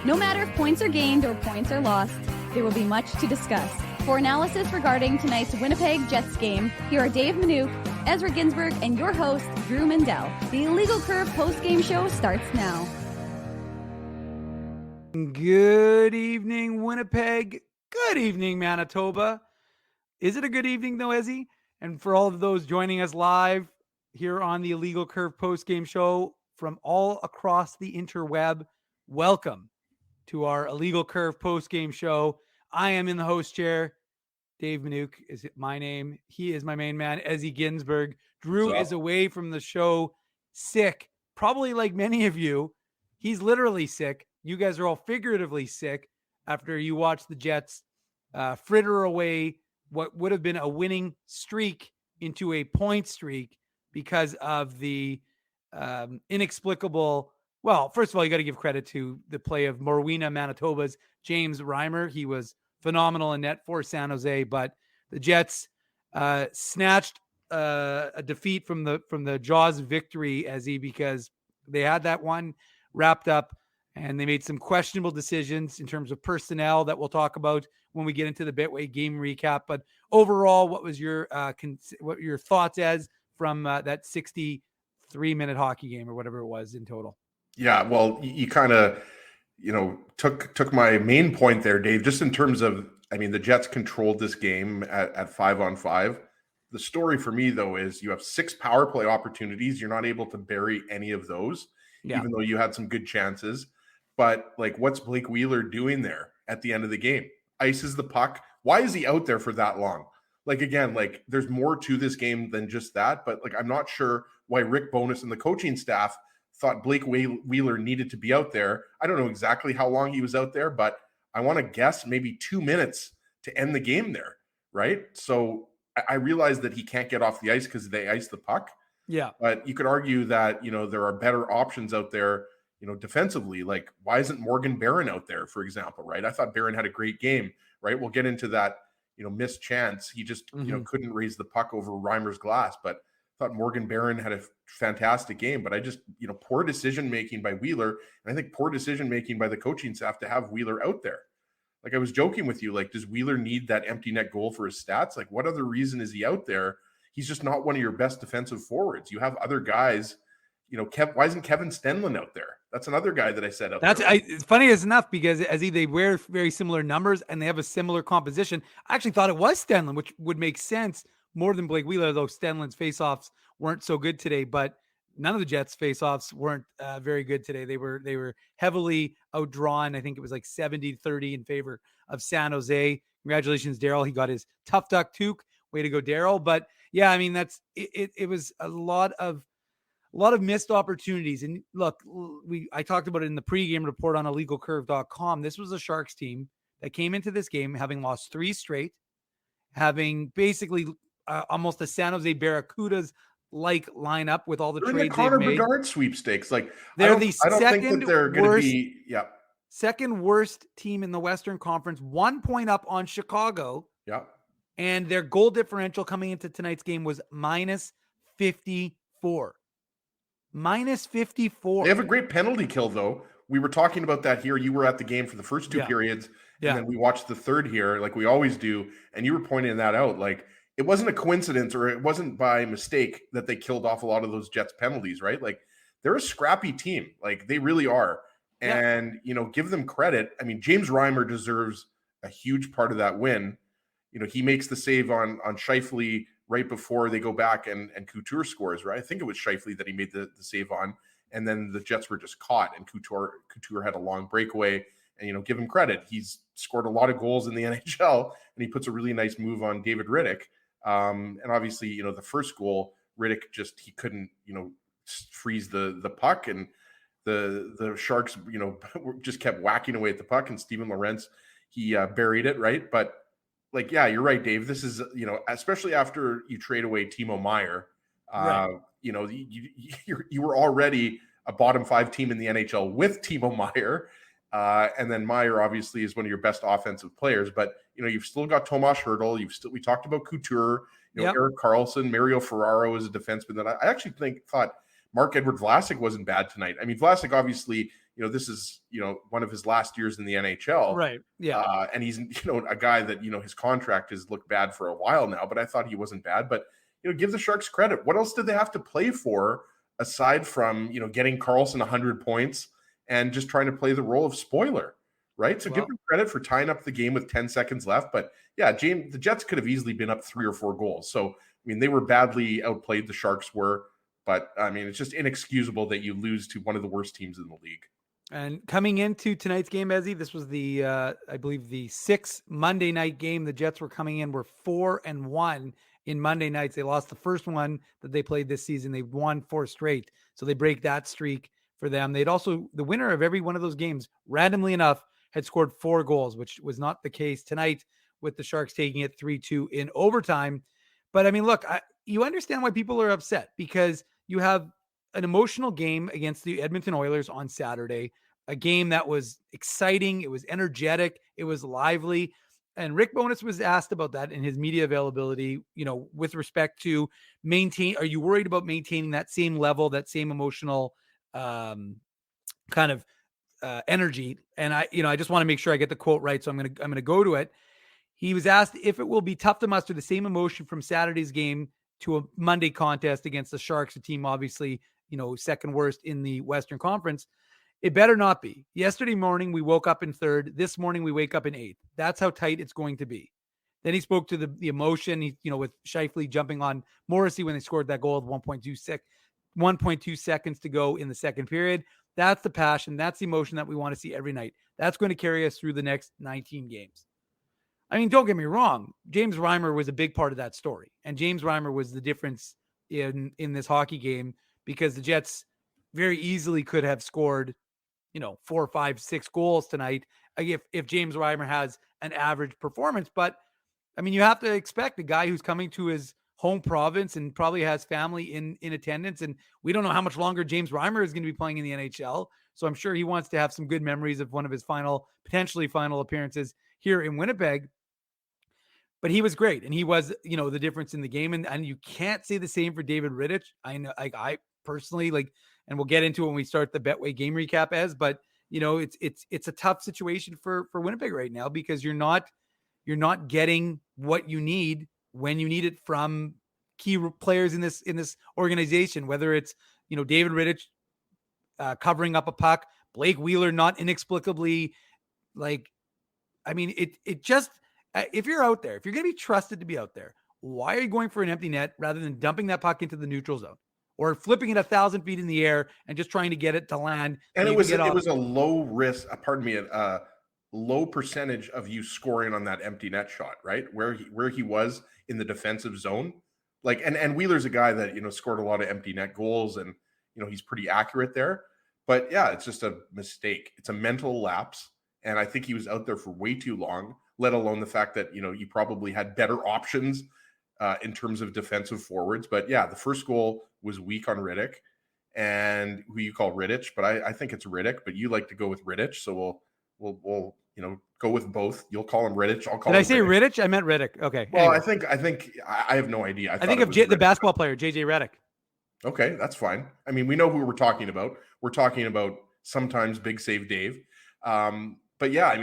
No matter if points are gained or points are lost, there will be much to discuss. For analysis regarding tonight's Winnipeg Jets game, here are Dave Minuk, Ezra Ginsburg, and your host, Drew Mandel. The Illegal Curve post-game show starts now. Good evening, Winnipeg. Good evening, Manitoba. Is it a good evening, though, Ezzy? And for all of those joining us live here on the Illegal Curve post-game show from all across the interweb, welcome to our Illegal Curve post-game show. I am in the host chair. Dave Minuk is my name. He is my main man, Ezzy Ginsburg. Drew is away from the show, sick, probably like many of you. He's literally sick. You guys are all figuratively sick after you watch the Jets fritter away what would have been a winning streak into a point streak because of the inexplicable. Well, first of all, you got to give credit to the play of Morwena, Manitoba's James Reimer. He was phenomenal in net for San Jose, but the Jets snatched a defeat from the jaws of victory, Ezzy, because they had that one wrapped up and they made some questionable decisions in terms of personnel that we'll talk about when we get into the Betway game recap. But overall, what was your what your thoughts as from that 63-minute hockey game or whatever it was in total? Yeah, well, you kind of, took my main point there, Dave, just in terms of, I mean, the Jets controlled this game at 5-on-5. The story for me, though, is you have 6 power play opportunities. You're not able to bury any of those, even though you had some good chances. But, what's Blake Wheeler doing there at the end of the game? Ices the puck. Why is he out there for that long? There's more to this game than just that. But, I'm not sure why Rick Bowness and the coaching staff thought Blake Wheeler needed to be out there. I don't know exactly how long he was out there, but I want to guess maybe 2 minutes to end the game there, right? So I realize that he can't get off the ice because they ice the puck. Yeah. But you could argue that, there are better options out there, defensively. Why isn't Morgan Barron out there, for example, right? I thought Barron had a great game, right? We'll get into that, missed chance. He just, couldn't raise the puck over Reimer's glass, but thought Morgan Barron had a fantastic game, but I just, poor decision-making by Wheeler. And I think poor decision-making by the coaching staff to have Wheeler out there. I was joking with you, does Wheeler need that empty net goal for his stats? What other reason is he out there? He's just not one of your best defensive forwards. You have other guys, why isn't Kevin Stenlund out there? That's another guy that I said out there. It's funny as enough because they wear very similar numbers and they have a similar composition. I actually thought it was Stenlund, which would make sense more than Blake Wheeler, though Stenlund's faceoffs weren't so good today. But none of the Jets faceoffs weren't very good today. They were heavily outdrawn. I think it was 70-30 in favor of San Jose. Congratulations, Daryl. He got his tough duck toque. Way to go, Daryl. But yeah, I mean, that's it. It was a lot of missed opportunities. And look, I talked about it in the pregame report on illegalcurve.com. This was a Sharks team that came into this game having lost 3 straight, having basically almost a San Jose Barracudas lineup with all the trades they've Connor made. Bedard sweepstakes. They're I don't think that they're going to be second worst team in the Western Conference, 1 point up on Chicago. Yeah. And their goal differential coming into tonight's game was -54. -54. They have a great penalty kill, though. We were talking about that here. You were at the game for the first 2 periods, and then we watched the third here, like we always do. And you were pointing that out. It wasn't a coincidence or it wasn't by mistake that they killed off a lot of those Jets penalties, right? They're a scrappy team. They really are. And, give them credit. I mean, James Reimer deserves a huge part of that win. He makes the save on Scheifele right before they go back and Couture scores, right? I think it was Scheifele that he made the save on. And then the Jets were just caught and Couture had a long breakaway. And, give him credit. He's scored a lot of goals in the NHL and he puts a really nice move on David Riddick. And obviously, the first goal, Riddick he couldn't, freeze the puck, and the Sharks, just kept whacking away at the puck, and Steven Lorentz, he buried it, right? But you're right, Dave. This is, especially after you trade away Timo Meier, right. You were already a bottom 5 team in the NHL with Timo Meier. And then Meier obviously is one of your best offensive players, but you've still got Tomas Hertl. We talked about Couture, Erik Karlsson, Mario Ferraro is a defenseman that I actually thought Mark-Edward Vlasic wasn't bad tonight. I mean, Vlasic obviously, this is, one of his last years in the NHL. Right. Yeah. And he's, a guy that, his contract has looked bad for a while now, but I thought he wasn't bad. But, give the Sharks credit. What else did they have to play for aside from, getting Karlsson 100 points and just trying to play the role of spoiler, right? So give them credit for tying up the game with 10 seconds left. But yeah, James, the Jets could have easily been up 3 or 4 goals. So, they were badly outplayed. The Sharks were, but it's just inexcusable that you lose to one of the worst teams in the league. And coming into tonight's game, Ezzy, this was the, I believe the 6th Monday night game. The Jets were coming in, were 4-1 in Monday nights. They lost the first one that they played this season. They won 4 straight. So they break that streak for them. They'd also, the winner of every one of those games, randomly enough, had scored 4 goals, which was not the case tonight with the Sharks taking it 3-2 in overtime. But look, you understand why people are upset, because you have an emotional game against the Edmonton Oilers on Saturday, a game that was exciting. It was energetic. It was lively. And Rick Bowness was asked about that in his media availability, with respect to are you worried about maintaining that same level, that same emotional kind of energy? And I just want to make sure I get the quote right. So I'm going to go to it. He was asked if it will be tough to muster the same emotion from Saturday's game to a Monday contest against the Sharks, a team obviously, second worst in the Western Conference. It better not be. Yesterday morning, we woke up in 3rd. This morning, we wake up in 8th. That's how tight it's going to be. Then he spoke to the emotion, with Scheifele jumping on Morrissey when they scored that goal with 1.2 seconds to go in the second period. That's the passion. That's the emotion that we want to see every night. That's going to carry us through the next 19 games. Don't get me wrong. James Reimer was a big part of that story. And James Reimer was the difference in this hockey game, because the Jets very easily could have scored, 4, 5, 6 goals tonight if James Reimer has an average performance. But, you have to expect a guy who's coming to his home province and probably has family in attendance. And we don't know how much longer James Reimer is going to be playing in the NHL. So I'm sure he wants to have some good memories of one of his potentially final appearances here in Winnipeg. But he was great, and he was, the difference in the game. And you can't say the same for David Rittich. I know, I personally and we'll get into it when we start the Betway game recap, but it's a tough situation for Winnipeg right now, because you're not getting what you need when you need it from key players in this organization, whether it's, David Rittich covering up a puck, Blake Wheeler not inexplicably, it just. If you're out there, if you're going to be trusted to be out there, why are you going for an empty net rather than dumping that puck into the neutral zone or flipping it 1,000 feet in the air and just trying to get it to land? And it was a low risk, a low percentage of you scoring on that empty net shot, right? Where he was in the defensive zone. And Wheeler's a guy that, scored a lot of empty net goals, and, he's pretty accurate there. But yeah, it's just a mistake. It's a mental lapse. And I think he was out there for way too long, let alone the fact that, you probably had better options in terms of defensive forwards. But yeah, the first goal was weak on Rittich, and who you call Rittich, but I think it's Rittich, but you like to go with Rittich. So we'll go with both. You'll call him Rittich. I'll call him. Did I say Rittich? I meant Rittich. Okay. Well, anyway. I think I have no idea. I think of the basketball player, JJ Redick. Okay, that's fine. We know who we're talking about. We're talking about sometimes Big Save Dave. But yeah,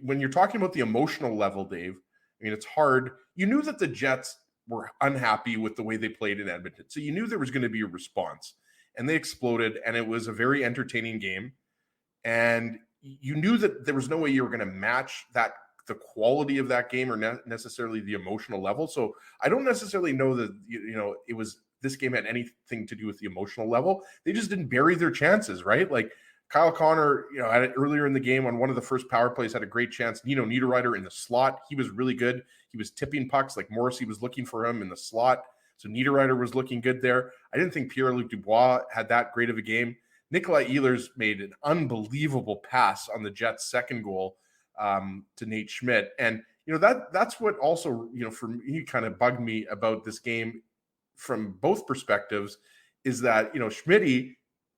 when you're talking about the emotional level, Dave, it's hard. You knew that the Jets were unhappy with the way they played in Edmonton. So you knew there was going to be a response, and they exploded, and it was a very entertaining game. And you knew that there was no way you were going to match the quality of that game, or necessarily the emotional level. So I don't necessarily know that, this game had anything to do with the emotional level. They just didn't bury their chances, right? Kyle Connor, had it earlier in the game on one of the first power plays, had a great chance. Nino Niederreiter in the slot, he was really good. He was tipping pucks, Morrissey was looking for him in the slot. So Niederreiter was looking good there. I didn't think Pierre-Luc Dubois had that great of a game. Nikolai Ehlers made an unbelievable pass on the Jets' second goal to Nate Schmidt. And, that's what also, for me, kind of bugged me about this game from both perspectives, is that, Schmidt, he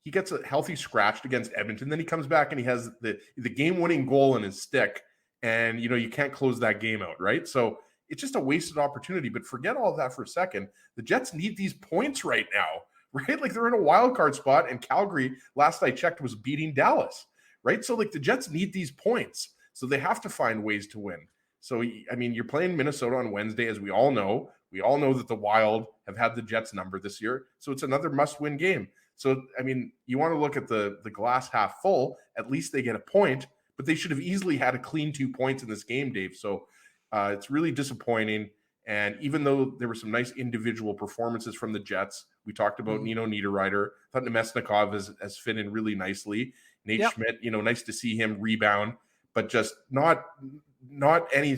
gets a healthy scratch against Edmonton. Then he comes back and he has the game-winning goal in his stick. And, you can't close that game out, right? So it's just a wasted opportunity. But forget all of that for a second. The Jets need these points right now, right? They're in a wild card spot, and Calgary, last I checked, was beating Dallas. right? So like the Jets need these points. So they have to find ways to win. So, I mean, you're playing Minnesota on Wednesday, as we all know. We all know that the Wild have had the Jets number this year. So it's another must-win game. So, I mean, you want to look at the glass half full. At least they get a point, but they should have easily had a clean 2 points in this game, Dave. So it's really disappointing. And even though there were some nice individual performances from the Jets, we talked about Nino Niederreiter. I thought Nemesnikov has fit in really nicely. Nate Schmidt, nice to see him rebound, but just not any.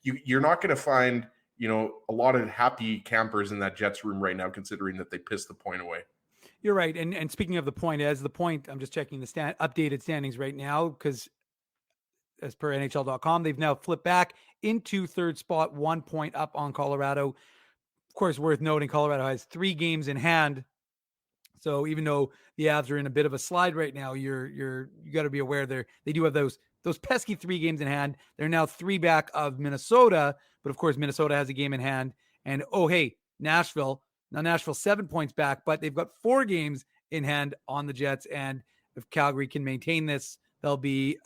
You're not going to find a lot of happy campers in that Jets room right now, considering that they pissed the point away. You're right. And speaking of the point, I'm just checking the updated standings right now, because as per NHL.com, they've now flipped back into third spot, 1 point up on Colorado. Of course, worth noting, Colorado has 3 games in hand. So even though the Avs are in a bit of a slide right now, you got to be aware they do have those pesky 3 games in hand. They're now 3 back of Minnesota, but of course Minnesota has a game in hand. And Nashville. Now Nashville's 7 points back, but they've got 4 games in hand on the Jets. And if Calgary can maintain this, they'll be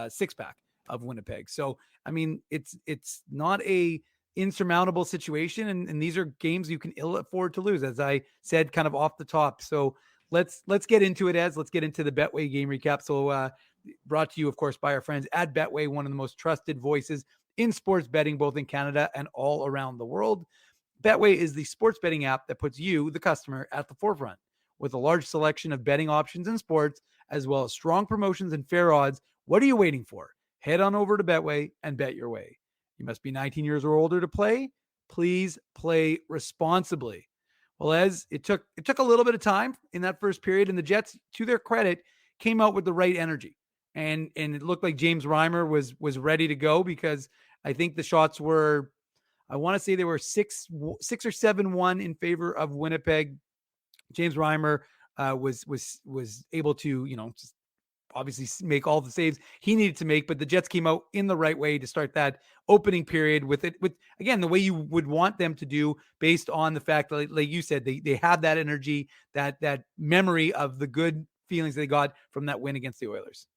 6 back of Winnipeg. So I mean, it's not a insurmountable situation, and these are games you can ill afford to lose, as I said kind of off the top. So let's get into it, let's get into the Betway game recap. So brought to you, of course, by our friends at Betway, one of the most trusted voices in sports betting, both in Canada and all around the world. Betway is the sports betting app that puts you, the customer, at the forefront. With a large selection of betting options in sports, as well as strong promotions and fair odds, what are you waiting for? Head on over to Betway and bet your way. You must be 19 years or older to play. Please play responsibly. Well, as it took a little bit of time in that first period, and the Jets, to their credit, came out with the right energy. And it looked like James Reimer was ready to go, because I think the shots were, I want to say they were 6 or 7-1 in favor of Winnipeg. James Reimer was able to, just obviously make all the saves he needed to make, but the Jets came out in the right way to start that opening period with again, the way you would want them to do, based on the fact that, like you said, they have that energy, that memory of the good feelings they got from that win against the Oilers.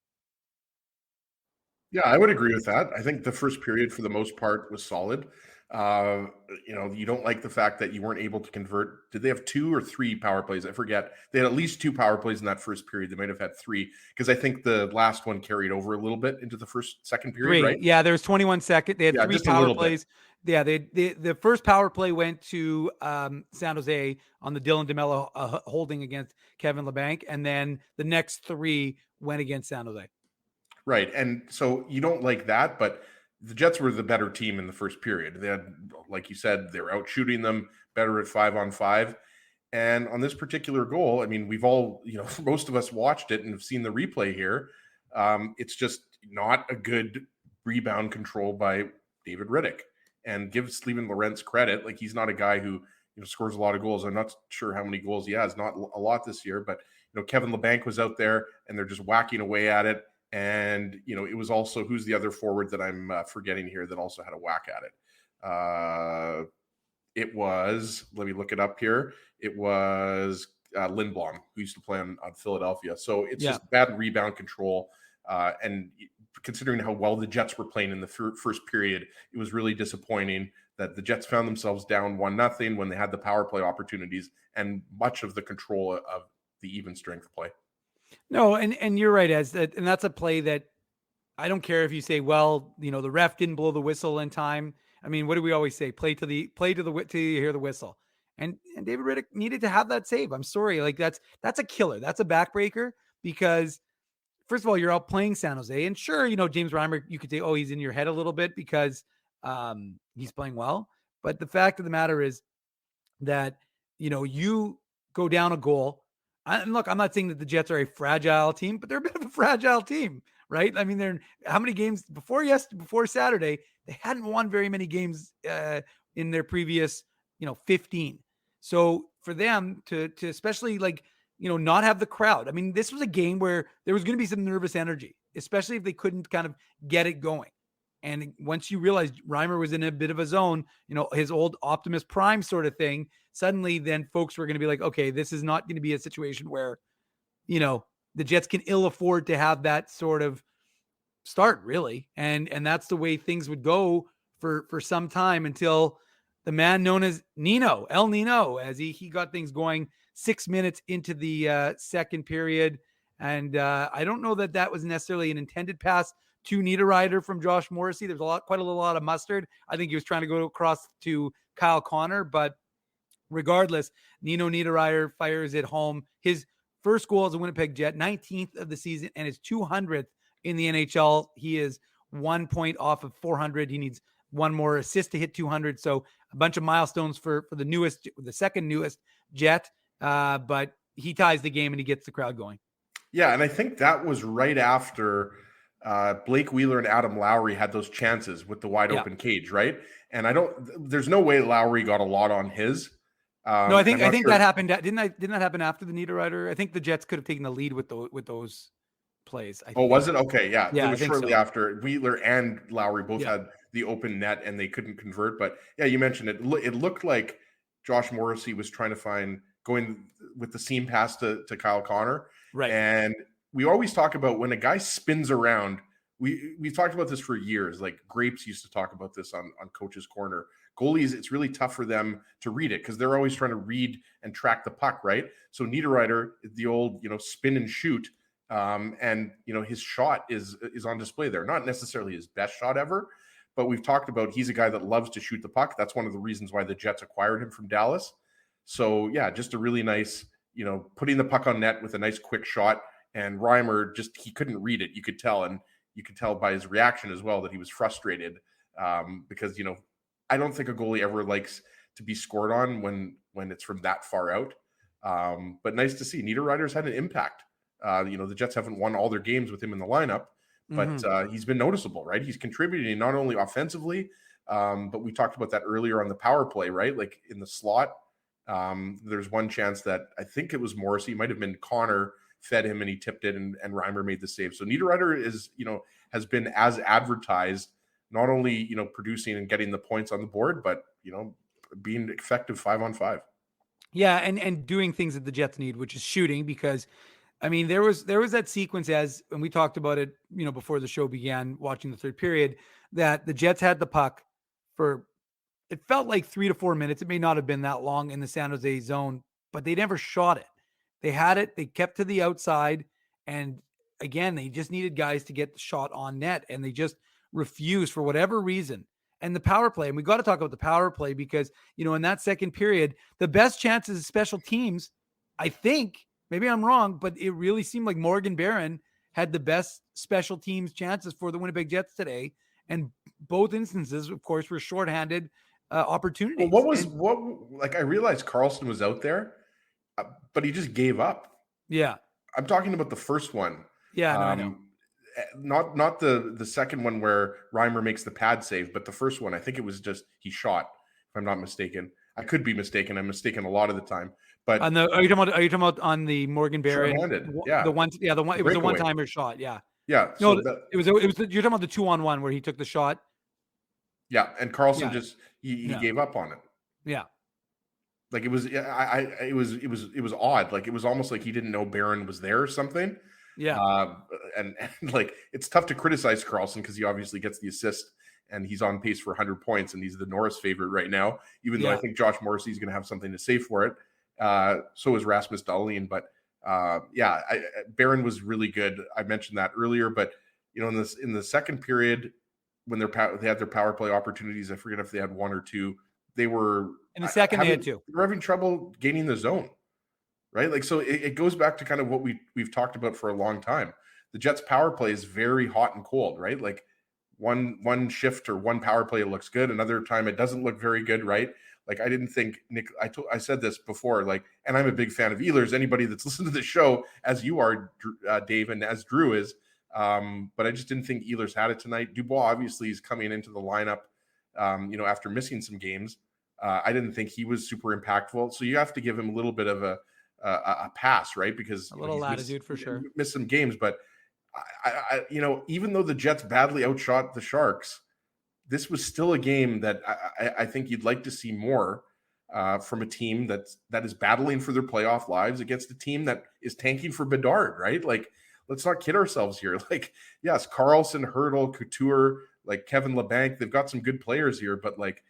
Yeah, I would agree with that. I think the first period, for the most part, was solid. You don't like the fact that you weren't able to convert. Did they have 2 or 3 power plays? I forget. They had at least 2 power plays in that first period. They might have had 3, because I think the last one carried over a little bit into the second period, 3. Right? Yeah, there was 21 seconds. They had 3 power plays. Yeah, the first power play went to San Jose on the Dylan DeMello holding against Kevin Labanc, and then the next 3 went against San Jose. Right. And so you don't like that, but the Jets were the better team in the first period. They had, like you said, they were out shooting them, better at 5-on-5. And on this particular goal, I mean, we've all, most of us watched it and have seen the replay here. It's just not a good rebound control by David Rittich. And give Steven Lorentz credit. Like, he's not a guy who, scores a lot of goals. I'm not sure how many goals he has, not a lot this year, but, Kevin Labanc was out there and they're just whacking away at it. And, it was also, who's the other forward that I'm forgetting here that also had a whack at it? It was, let me look it up here. It was Lindblom, who used to play on Philadelphia. So it's just bad rebound control. And considering how well the Jets were playing in the first period, it was really disappointing that the Jets found themselves down 1-0 when they had the power play opportunities and much of the control of the even strength play. No, and you're right, and that's a play that I don't care if you say, well, the ref didn't blow the whistle in time. I mean, what do we always say? Play till you hear the whistle. And David Rittich needed to have that save. I'm sorry, like that's a killer. That's a backbreaker, because first of all, you're out playing San Jose, and sure, James Reimer, you could say, oh, he's in your head a little bit because he's playing well. But the fact of the matter is that you go down a goal. And look, I'm not saying that the Jets are a fragile team, but they're a bit of a fragile team, right? I mean, they're how many games before Saturday, they hadn't won very many games in their previous, 15. So for them to especially not have the crowd. I mean, this was a game where there was going to be some nervous energy, especially if they couldn't kind of get it going. And once you realize Reimer was in a bit of a zone, his old Optimus Prime sort of thing, suddenly then folks were going to be like, okay, this is not going to be a situation where, the Jets can ill afford to have that sort of start, really. And that's the way things would go for some time until the man known as Nino, El Nino, as he got things going 6 minutes into the second period. And I don't know that was necessarily an intended pass to Niederreiter from Josh Morrissey. There's quite a lot of mustard. I think he was trying to go across to Kyle Connor, but regardless, Nino Niederreiter fires it home. His first goal as a Winnipeg Jet, 19th of the season, and his 200th in the NHL. He is 1 point off of 400. He needs one more assist to hit 200. So a bunch of milestones for the second newest Jet. But he ties the game and he gets the crowd going. Yeah, and I think that was right after Blake Wheeler and Adam Lowry had those chances with the wide open cage, right? And there's no way Lowry got a lot on his. No, I think that happened. Didn't that happen after the Niederreiter? I think the Jets could have taken the lead with those plays. Was it? Okay, yeah. Yeah, it was shortly after Wheeler and Lowry both had the open net and they couldn't convert. But yeah, you mentioned it. It looked like Josh Morrissey was trying to going with the seam pass to Kyle Connor. Right. And we always talk about when a guy spins around, we've talked about this for years. Like Grapes used to talk about this on Coach's Corner. Goalies, it's really tough for them to read it because they're always trying to read and track the puck, right? So Niederreiter, the old, spin and shoot, and his shot is on display there. Not necessarily his best shot ever, but we've talked about he's a guy that loves to shoot the puck. That's one of the reasons why the Jets acquired him from Dallas. So yeah, just a really nice, putting the puck on net with a nice quick shot. And Reimer he couldn't read it. You could tell, and you could tell by his reaction as well that he was frustrated because I don't think a goalie ever likes to be scored on when it's from that far out. But nice to see Niederreiter's had an impact. The Jets haven't won all their games with him in the lineup, but he's been noticeable, right? He's contributing not only offensively, but we talked about that earlier on the power play, right? Like in the slot, there's one chance that I think it was Morrissey, might have been Connor, fed him and he tipped it and Reimer made the save. So Niederreiter is, has been as advertised, not only, producing and getting the points on the board, but, being effective 5-on-5. Yeah. And doing things that the Jets need, which is shooting, because I mean, there was that sequence and we talked about it, before the show began, watching the third period, that the Jets had the puck for, it felt like 3 to 4 minutes. It may not have been that long in the San Jose zone, but they never shot it. They had it. They kept to the outside. And again, they just needed guys to get the shot on net, and they just refused for whatever reason. And the power play, and we got to talk about the power play because, in that second period, the best chances of special teams, I think, maybe I'm wrong, but it really seemed like Morgan Barron had the best special teams chances for the Winnipeg Jets today. And both instances, of course, were shorthanded opportunities. Well, I realized Carlson was out there, but he just gave up. Yeah. I'm talking about the first one. Yeah, I know. Not the second one where Reimer makes the pad save, but the first one, I think it was just he shot, if I'm not mistaken. I could be mistaken. I'm mistaken a lot of the time. But are you talking about on the Morgan Barron? Yeah. The one, it was a one-timer shot. Yeah. Yeah. No, it was you're talking about the 2-on-1 where he took the shot. Yeah. And Carlson he gave up on it. Yeah. Like it was, it was odd. Like it was almost like he didn't know Barron was there or something. Yeah. And like, it's tough to criticize Carlson because he obviously gets the assist and he's on pace for 100 points and he's the Norris favorite right now, even though I think Josh Morrissey is going to have something to say for it. So is Rasmus Dahlin, but Barron was really good. I mentioned that earlier, but in the second period when they had their power play opportunities, I forget if they had one or two. They were in the second. They had two. They were having trouble gaining the zone, right? Like so, it goes back to kind of what we've talked about for a long time. The Jets' power play is very hot and cold, right? Like one shift or one power play looks good, another time it doesn't look very good, right? Like I didn't think Nick. I said this before, like, and I'm a big fan of Ehlers. Anybody that's listened to the show, as you are, Dave, and as Drew is, but I just didn't think Ehlers had it tonight. Dubois obviously is coming into the lineup, after missing some games. I didn't think he was super impactful, so you have to give him a little bit of a pass, right? Because a little latitude for sure. Missed some games, but I even though the Jets badly outshot the Sharks, this was still a game that I think you'd like to see more. from a team that is battling for their playoff lives against a team that is tanking for Bedard, right? Like, let's not kid ourselves here. Like, yes, Carlson, Hurdle, Couture, like Kevin Labanc, they've got some good players here, but like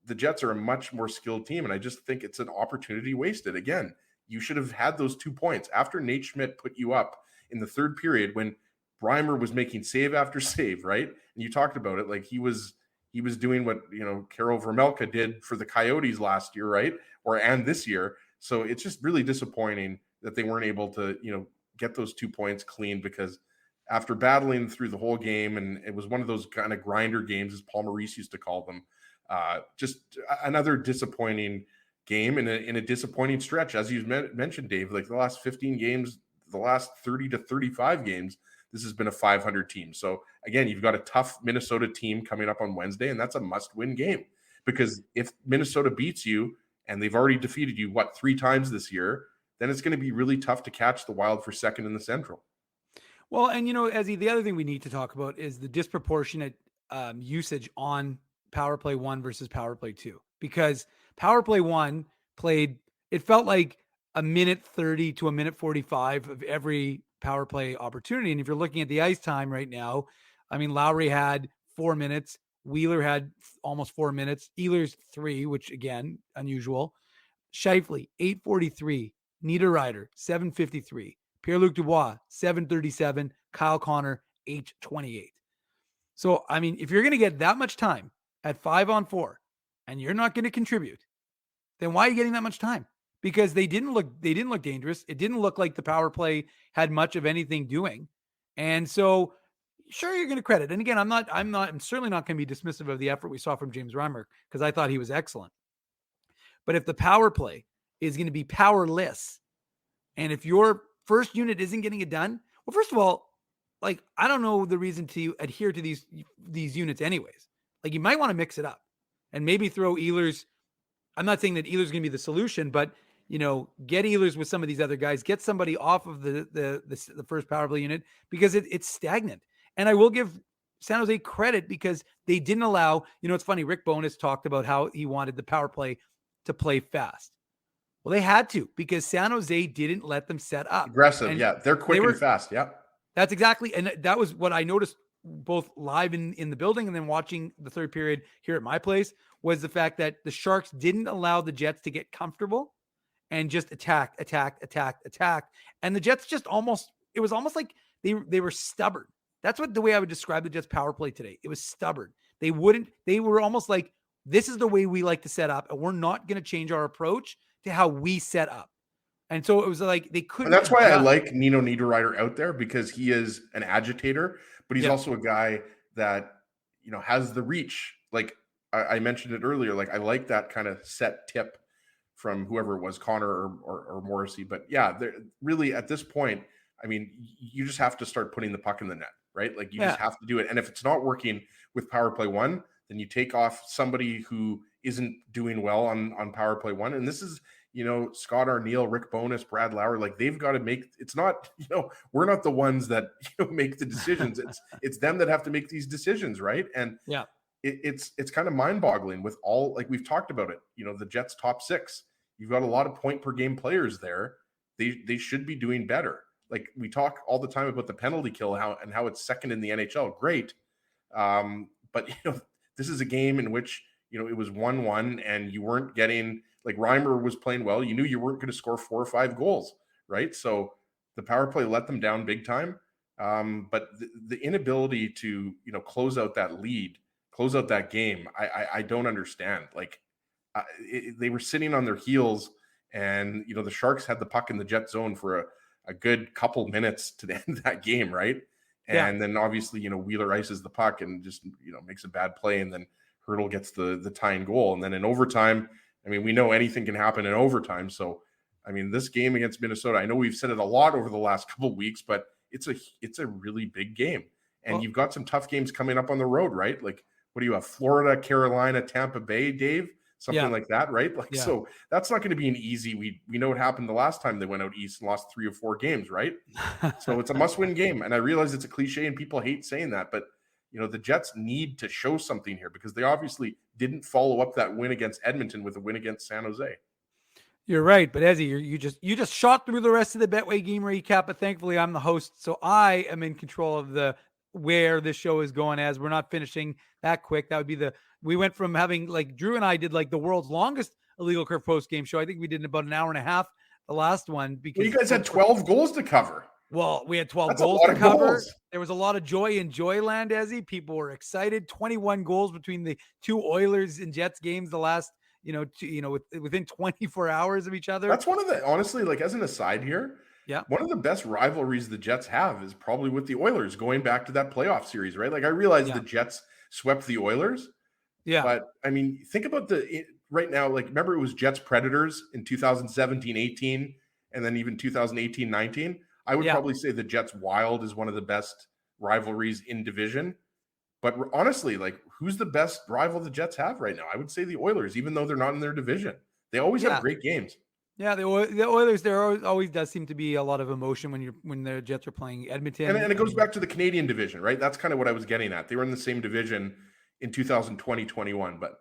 the Jets are a much more skilled team. And I just think it's an opportunity wasted. Again, you should have had those 2 points after Nate Schmidt put you up in the third period when Reimer was making save after save, right? And you talked about it, like he was doing what, Karel Vermelka did for the Coyotes last year, right? And this year. So it's just really disappointing that they weren't able to, get those 2 points clean, because after battling through the whole game, and it was one of those kind of grinder games, as Paul Maurice used to call them, just another disappointing game in a disappointing stretch. As you mentioned, Dave, like the last 15 games, the last 30 to 35 games, this has been a 500 team. So again, you've got a tough Minnesota team coming up on Wednesday, and that's a must-win game, because if Minnesota beats you, and they've already defeated you, 3 times this year, then it's going to be really tough to catch the Wild for second in the Central. Well, and Ezzy, the other thing we need to talk about is the disproportionate usage on Power Play 1 versus Power Play 2, because Power Play 1 it felt like a minute 30 to a minute 45 of every power play opportunity. And if you're looking at the ice time right now, I mean, Lowry had 4 minutes, Wheeler had almost 4 minutes, Ehlers 3, which again, unusual. Scheifele, 8:43, Niederreiter, 7:53, Pierre-Luc Dubois, 7:37, Kyle Connor, 8:28. So, I mean, if you're going to get that much time at 5-on-4 and you're not going to contribute, then why are you getting that much time? Because they didn't look dangerous. It didn't look like the power play had much of anything doing. And so sure, you're going to credit. And again, I'm certainly not going to be dismissive of the effort we saw from James Reimer, because I thought he was excellent. But if the power play is going to be powerless, and if your first unit isn't getting it done, well, first of all, like, I don't know the reason to adhere to these units anyways. Like, you might want to mix it up and maybe throw Ehlers. I'm not saying that Ehlers is going to be the solution, but get Ehlers with some of these other guys, get somebody off of the first power play unit, because it's stagnant. And I will give San Jose credit, because they didn't allow, it's funny, Rick Bowness talked about how he wanted the power play to play fast. Well, they had to, because San Jose didn't let them set up. Aggressive, yeah. They're quick and fast, yeah. That's exactly, and that was what I noticed both live in the building and then watching the third period here at my place, was the fact that the Sharks didn't allow the Jets to get comfortable and just attack. And the Jets just it was almost like they were stubborn. That's the way I would describe the Jets power play today. It was stubborn. They were almost like, this is the way we like to set up, and we're not going to change our approach to how we set up. And so it was like they couldn't. And that's why I like Nino Niederreiter out there, because he is an agitator, but he's also a guy that, has the reach. Like I mentioned it earlier, like I like that kind of set tip from whoever it was, Connor or Morrissey. But yeah, they're really at this point, I mean, you just have to start putting the puck in the net, right? Like you just have to do it. And if it's not working with Power Play 1, then you take off somebody who isn't doing well on Power Play 1. And this is, Scott Arniel, Rick Bowness, Brad Lauer, like they've got to make, it's not, we're not the ones that make the decisions. It's them that have to make these decisions, right? And it's kind of mind-boggling with all, like we've talked about it, the Jets top 6. You've got a lot of point per game players there. They should be doing better. Like we talk all the time about the penalty kill, how it's second in the NHL. Great. But this is a game in which, it was 1-1 and you weren't getting, like Reimer was playing well. You knew you weren't going to score 4 or 5 goals, right? So the power play let them down big time. But the inability to, close out that lead, close out that game, I don't understand. Like they were sitting on their heels, and, the Sharks had the puck in the Jet zone for a good couple minutes to end that game, right? And then obviously, Wheeler ices the puck and just, makes a bad play, and then Hurdle gets the tying goal. And then in overtime, I mean, we know anything can happen in overtime. So, I mean, this game against Minnesota, I know we've said it a lot over the last couple of weeks, but it's a really big game. And you've got some tough games coming up on the road, right? Like, what do you have? Florida, Carolina, Tampa Bay, Dave? Something like that, right? Like, so that's not going to be an easy, we know what happened the last time they went out east and lost 3 or 4 games, right? So it's a must-win game. And I realize it's a cliche and people hate saying that, but you know, the Jets need to show something here because they obviously didn't follow up that win against Edmonton with a win against San Jose. You're right, but Ezzy, you just shot through the rest of the Betway game recap. But thankfully, I'm the host, so I am in control of the where this show is going. As we're not finishing that quick, that would be we went from having like Drew and I did like the world's longest Illegal Curve post game show. I think we did in about an hour and a half. The last one because you guys had 12 goals to cover. Well, we had 12 goals to cover. There was a lot of joy in Joyland, Ezzy. People were excited. 21 goals between the two Oilers and Jets games the last, within 24 hours of each other. That's one of the, honestly, like as an aside here, yeah, one of the best rivalries the Jets have is probably with the Oilers going back to that playoff series, right? Like I realize the Jets swept the Oilers. Yeah. But I mean, think about right now, like remember it was Jets Predators in 2017-18 and then even 2018-19. I would probably say the Jets Wild is one of the best rivalries in division. But honestly, like who's the best rival the Jets have right now? I would say the Oilers, even though they're not in their division. They always have great games. Yeah, the Oilers, there always does seem to be a lot of emotion when the Jets are playing Edmonton. And it goes back to the Canadian division, right? That's kind of what I was getting at. They were in the same division in 2020-21, but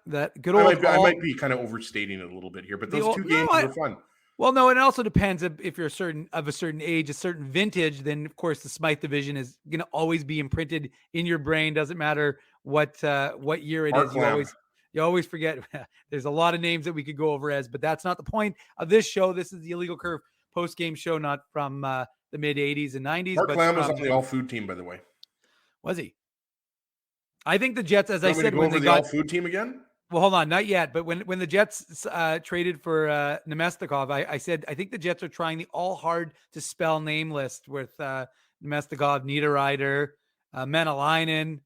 that good old. I might be kind of overstating it a little bit here, but those two games were fun. Well, no, and it also depends if you're of a certain age, a certain vintage. Then, of course, the Smythe division is going to always be imprinted in your brain. Doesn't matter what year it is. You always forget. There's a lot of names that we could go over but that's not the point of this show. This is the Illegal Curve post game show, not from the mid 80s and 90s. Mark Lamb was on the all food team, by the way. Was he? I think the Jets, as I said, when they got all food team again. Well, hold on, not yet. But when the Jets traded for Nemestikov, I said I think the Jets are trying the all hard to spell name list with Nemestikov, Niederreiter, Menelainen,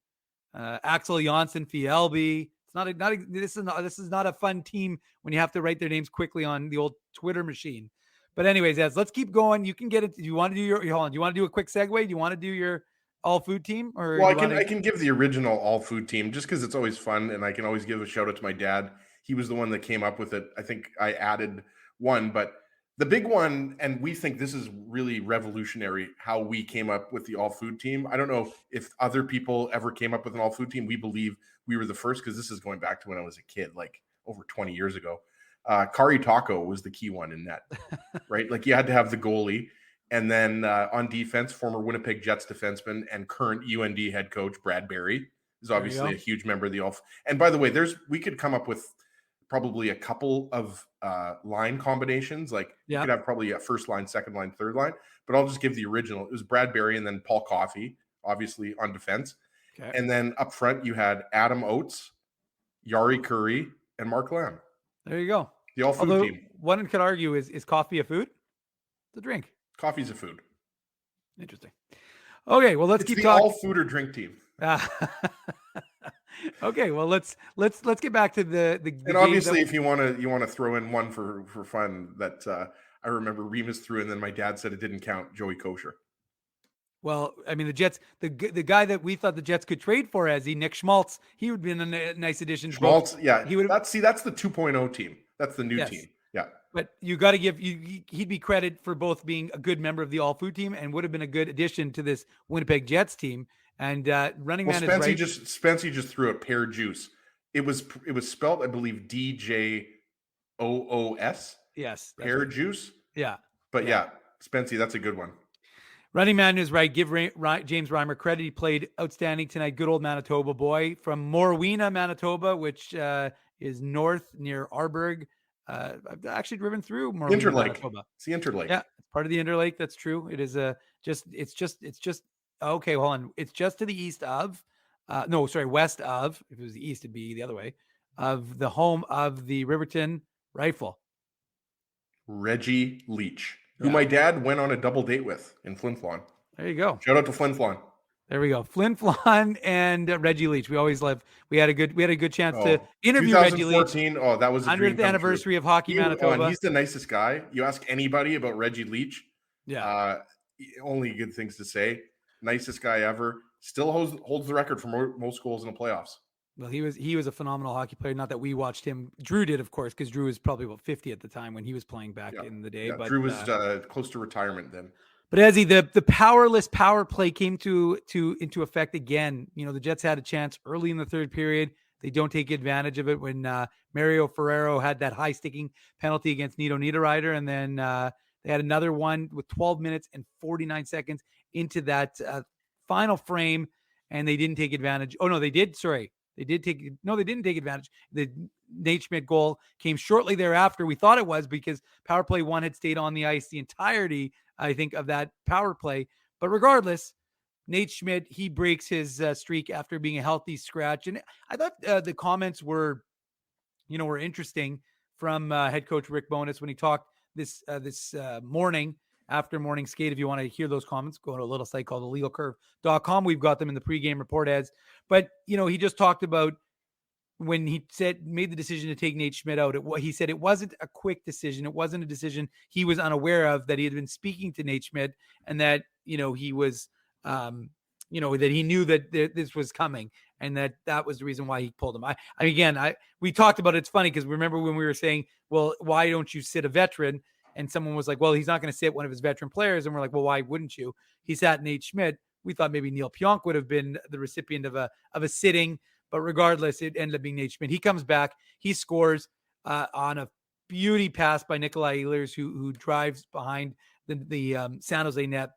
Axel Jonsson, Fielby. It's this is not a fun team when you have to write their names quickly on the old Twitter machine. But anyways, let's keep going. You can get it. Do you want to do hold on? Do you want to do a quick segue? Do you want to do your all food team? Or I can give the original all food team just because it's always fun, and I can always give a shout out to my dad. He was the one that came up with it. I think I added one, but the big one, and we think this is really revolutionary how we came up with the all food team. I don't know if other people ever came up with an all food team. We believe we were the first because this is going back to when I was a kid, like over 20 years ago. Kari Taco was the key one in net, right? Like you had to have the goalie. And then on defense, former Winnipeg Jets defenseman and current UND head coach Brad Berry is obviously a huge member of the all. And by the way, we could come up with probably a couple of line combinations. Like you could have probably a first line, second line, third line. But I'll just give the original. It was Brad Berry and then Paul Coffey, obviously on defense. Okay. And then up front, you had Adam Oates, Yari Curry, and Mark Lamb. There you go. The all food team. One could argue is coffee a food? It's a drink. Coffee's a food. Interesting. Okay, well let's keep talking. All food or drink team. Okay, well let's get back to the and obviously if you want to throw in one for fun that I remember Remus threw and then my dad said it didn't count, Joey Kosher. Well, I mean the Jets, the guy that we thought the Jets could trade for Nick Schmaltz, he would be a nice addition. Schmaltz, he would. That's the 2.0 team. That's the new team. Yeah. But you got to he'd be credit for both being a good member of the all food team and would have been a good addition to this Winnipeg Jets team. And running man is right. Spency just threw it pear juice. It was spelled, I believe, DJOOS. Yes. Pear juice. Yeah. But Spency, that's a good one. Running man is right. Give James Reimer credit. He played outstanding tonight. Good old Manitoba boy from Morweena, Manitoba, which is north near Arborg. I've actually driven through Morweena, Manitoba. It's the Interlake. Yeah, it's part of the Interlake. That's true. It is it's just okay. Hold on. It's just to the east of, west of. If it was the east, it'd be the other way. Of the home of the Riverton Rifle. Reggie Leach, who my dad went on a double date with in Flin Flon. There you go. Shout out to Flin Flon. There we go. Flin Flon and Reggie Leach. We always love. We had a good chance to interview Reggie Leach. Oh, that was a 100th anniversary of Hockey Manitoba. He's the nicest guy. You ask anybody about Reggie Leach. Yeah. Only good things to say. Nicest guy ever. Still holds the record for most goals in the playoffs. Well, he was a phenomenal hockey player. Not that we watched him. Drew did, of course, because Drew was probably about 50 at the time when he was playing back in the day. Yeah, but Drew was close to retirement then. But Ezzy, the powerless power play came into effect again. The Jets had a chance early in the third period. They don't take advantage of it when Mario Ferrero had that high sticking penalty against Nito Niederreiter. And then they had another one with 12 minutes and 49 seconds into that final frame, and they didn't take advantage. Oh, no, they did. Sorry. They didn't take advantage. The Nate Schmidt goal came shortly thereafter. We thought it was because power play one had stayed on the ice the entirety, I think, of that power play. But regardless, Nate Schmidt, he breaks his streak after being a healthy scratch. And I thought the comments were interesting from head coach Rick Bowness when he talked this morning after morning skate. If you want to hear those comments, go to a little site called illegalcurve.com. We've got them in the pregame report ads. But, he just talked about when he made the decision to take Nate Schmidt out. He said it wasn't a quick decision. It wasn't a decision he was unaware of, that he had been speaking to Nate Schmidt, and that, he was, that he knew that this was coming, and that was the reason why he pulled him. We talked about it. It's funny because remember when we were saying, well, why don't you sit a veteran? And someone was like, well, he's not going to sit one of his veteran players. And we're like, well, why wouldn't you? He sat Nate Schmidt. We thought maybe Neil Pionk would have been the recipient of a sitting, but regardless, it ended up being Nate Schmidt. He comes back, he scores on a beauty pass by Nikolai Ehlers, who drives behind the San Jose net.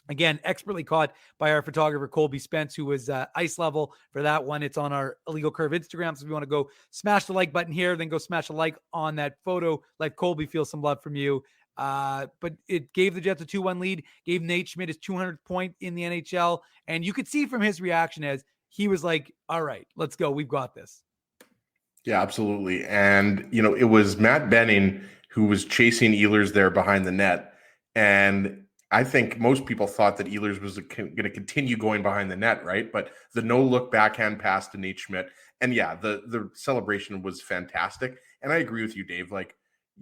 Again, expertly caught by our photographer, Colby Spence, who was ice level for that one. It's on our Illegal Curve Instagram. So if you want to go smash the like button here, then go smash a like on that photo. Let Colby feel some love from you. But it gave the Jets a 2-1 lead, gave Nate Schmidt his 200th point in the NHL. And you could see from his reaction as he was like, all right, let's go. We've got this. Yeah, absolutely. And, it was Matt Benning who was chasing Ehlers there behind the net. And I think most people thought that Ehlers was going to continue going behind the net, right? But the no-look backhand pass to Nate Schmidt. And yeah, the celebration was fantastic. And I agree with you, Dave. Like,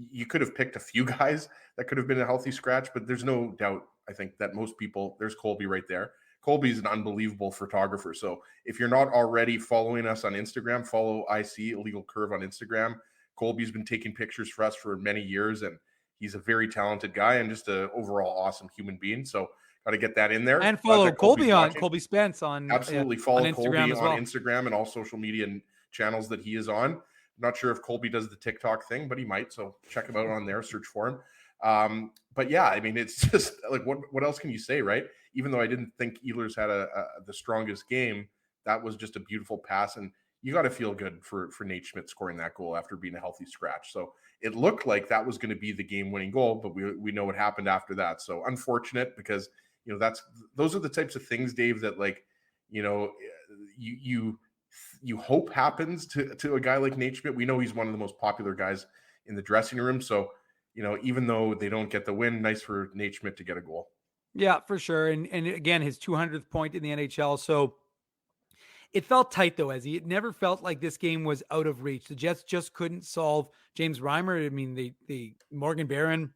you could have picked a few guys that could have been a healthy scratch, but there's no doubt, I think, that most people, there's Colby right there. Colby's an unbelievable photographer. So if you're not already following us on Instagram, follow IC Illegal Curve on Instagram. Colby's been taking pictures for us for many years, and he's a very talented guy and just an overall awesome human being. So got to get that in there. And follow Colby on Colby Spence on absolutely follow on Colby Instagram on Instagram and all social media and channels that he is on. I'm not sure if Colby does the TikTok thing, but he might. So check him out on there. Search for him. But yeah, I mean, it's just like what else can you say, right? Even though I didn't think Ehlers had the strongest game, that was just a beautiful pass, and you got to feel good for Nate Schmidt scoring that goal after being a healthy scratch. So it looked like that was going to be the game-winning goal, but we know what happened after that. So unfortunate, because those are the types of things, Dave, that you hope happens to a guy like Nate Schmidt. We know he's one of the most popular guys in the dressing room. So even though they don't get the win, nice for Nate Schmidt to get a goal. Yeah, for sure. And again, his 200th point in the NHL. So it felt tight, though, Ezzy. It never felt like this game was out of reach. The Jets just couldn't solve James Reimer. I mean, the Morgan Barron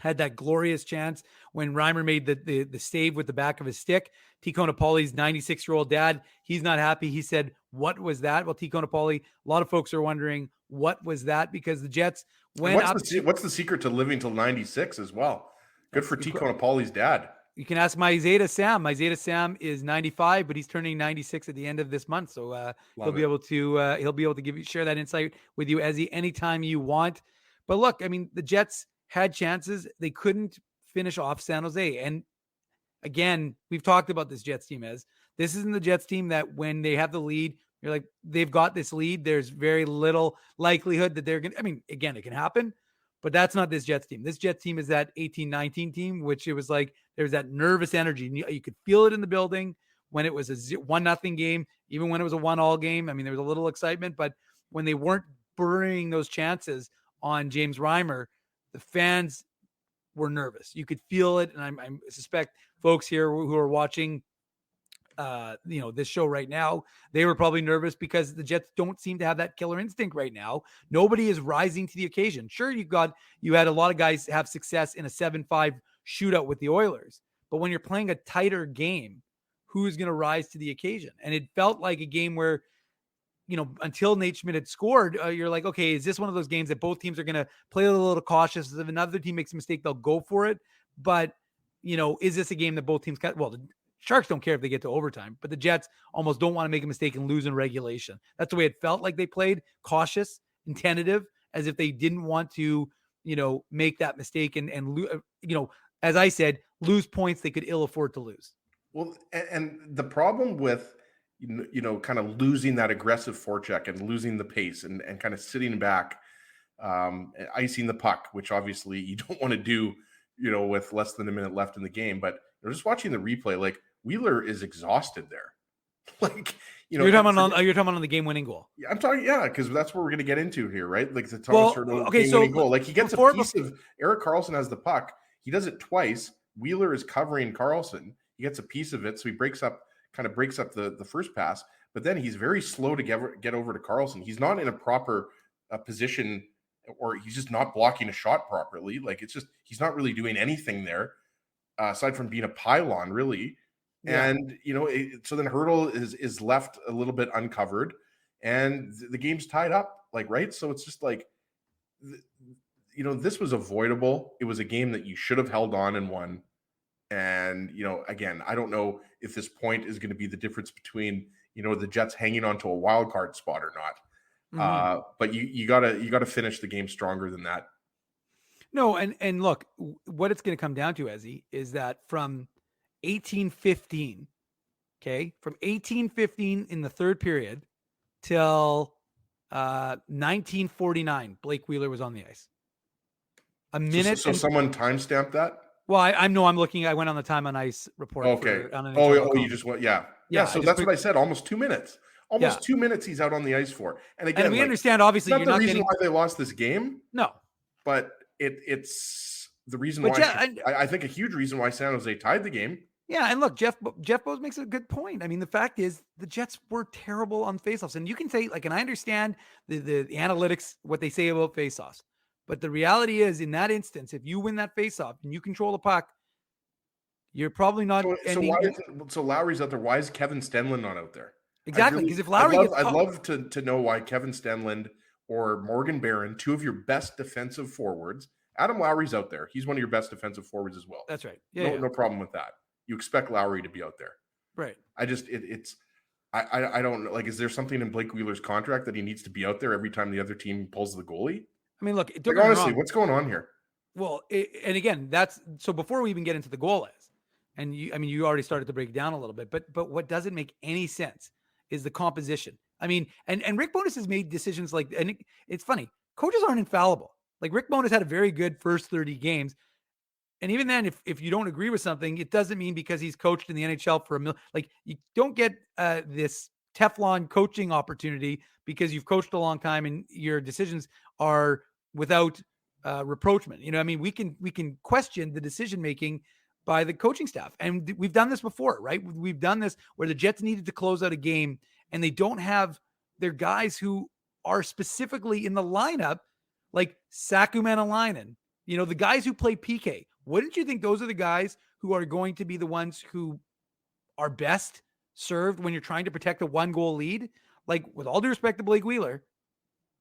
had that glorious chance when Reimer made the save with the back of his stick. T. Konopalli's 96-year-old dad, he's not happy. He said, "What was that?" Well, T. Konopalli, a lot of folks are wondering, what was that? Because the Jets went what's the secret to living till 96 as well? Good for T. Konopalli's dad. You can ask Maizeta Sam. Maizeta Sam is 95, but he's turning 96 at the end of this month. So he'll be able to share that insight with you, Ezzy, anytime you want. But look, I mean, the Jets had chances. They couldn't finish off San Jose. And again, we've talked about this Jets team as this isn't the Jets team that when they have the lead, you're like, they've got this lead. There's very little likelihood that they're going to, I mean, again, it can happen, but that's not this Jets team. This Jets team is that 18-19 team, which it was like, there's that nervous energy. You could feel it in the building when it was a 1-0 game, even when it was a 1-1 game. I mean, there was a little excitement, but when they weren't burying those chances on James Reimer, the fans were nervous. You could feel it. And I suspect folks here who are watching, this show right now, they were probably nervous because the Jets don't seem to have that killer instinct right now. Nobody is rising to the occasion. Sure, you had a lot of guys have success in a 7-5 shootout with the Oilers, but when you're playing a tighter game, who's going to rise to the occasion? And it felt like a game where, until Nate Schmidt had scored, you're like, okay, is this one of those games that both teams are going to play a little cautious? If another team makes a mistake, they'll go for it. But is this a game that both teams got? Well, the Sharks don't care if they get to overtime, but the Jets almost don't want to make a mistake and lose in regulation. That's the way it felt like they played, cautious and tentative, as if they didn't want to, make that mistake and as I said, lose points they could ill afford to lose. Well, and the problem with, kind of losing that aggressive forecheck and losing the pace and kind of sitting back, icing the puck, which obviously you don't want to do, with less than a minute left in the game. But just watching the replay, like Wheeler is exhausted there. Like, you're talking on the game-winning goal. Yeah, I'm talking, because that's what we're going to get into here, right? Like the Thomas Hertl game-winning goal. Like he gets a piece of Erik Karlsson has the puck. He does it twice. Wheeler is covering Karlsson. He gets a piece of it, so he breaks up the first pass. But then he's very slow to get over to Karlsson. He's not in a proper position, or he's just not blocking a shot properly. Like it's just he's not really doing anything there aside from being a pylon, really. Yeah. And so then Hertl is left a little bit uncovered, and the game's tied up. Like right, so it's just like, this was avoidable. It was a game that you should have held on and won. And, again, I don't know if this point is going to be the difference between, the Jets hanging on to a wild card spot or not. Mm-hmm. But you gotta finish the game stronger than that. No. And look, what it's going to come down to, Ezzy, is that from 18:15, from 18:15 in the third period till 19:49, Blake Wheeler was on the ice. A minute. So someone timestamped that? Well, I'm looking. I went on the time on ice report. Okay. You just went. Yeah. So that's what I said. Almost 2 minutes. 2 minutes he's out on the ice for. And again, we understand. Obviously, you're not the reason why they lost this game. No, but it's the reason why. I think a huge reason why San Jose tied the game. Yeah, and look, Jeff Bose makes a good point. I mean, the fact is the Jets were terrible on faceoffs, and you can say and I understand the analytics, what they say about faceoffs. But the reality is, in that instance, if you win that faceoff and you control the puck, you're probably not. So Lowry's out there. Why is Kevin Stenlund not out there? Exactly, because if Lowry, I'd love to know why Kevin Stenlund or Morgan Barron, two of your best defensive forwards. Adam Lowry's out there. He's one of your best defensive forwards as well. That's right. No problem with that. You expect Lowry to be out there, right? I just I don't know. Like, is there something in Blake Wheeler's contract that he needs to be out there every time the other team pulls the goalie? I mean, look, honestly, what's going on here? Well, and again, that's so before we even get into the goal is, and you already started to break it down a little bit, but what doesn't make any sense is the composition. I mean, and Rick Bowness has made decisions and it's funny, coaches aren't infallible. Like Rick Bowness had a very good first 30 games. And even then, if you don't agree with something, it doesn't mean because he's coached in the NHL for you don't get this Teflon coaching opportunity because you've coached a long time and your decisions are without reproachment. We can question the decision making by the coaching staff, and we've done this before, right? We've done this where the Jets needed to close out a game and they don't have their guys who are specifically in the lineup, like Saku Manalainen, the guys who play PK. Wouldn't you think those are the guys who are going to be the ones who are best served when you're trying to protect a 1-goal lead? Like, with all due respect to Blake Wheeler,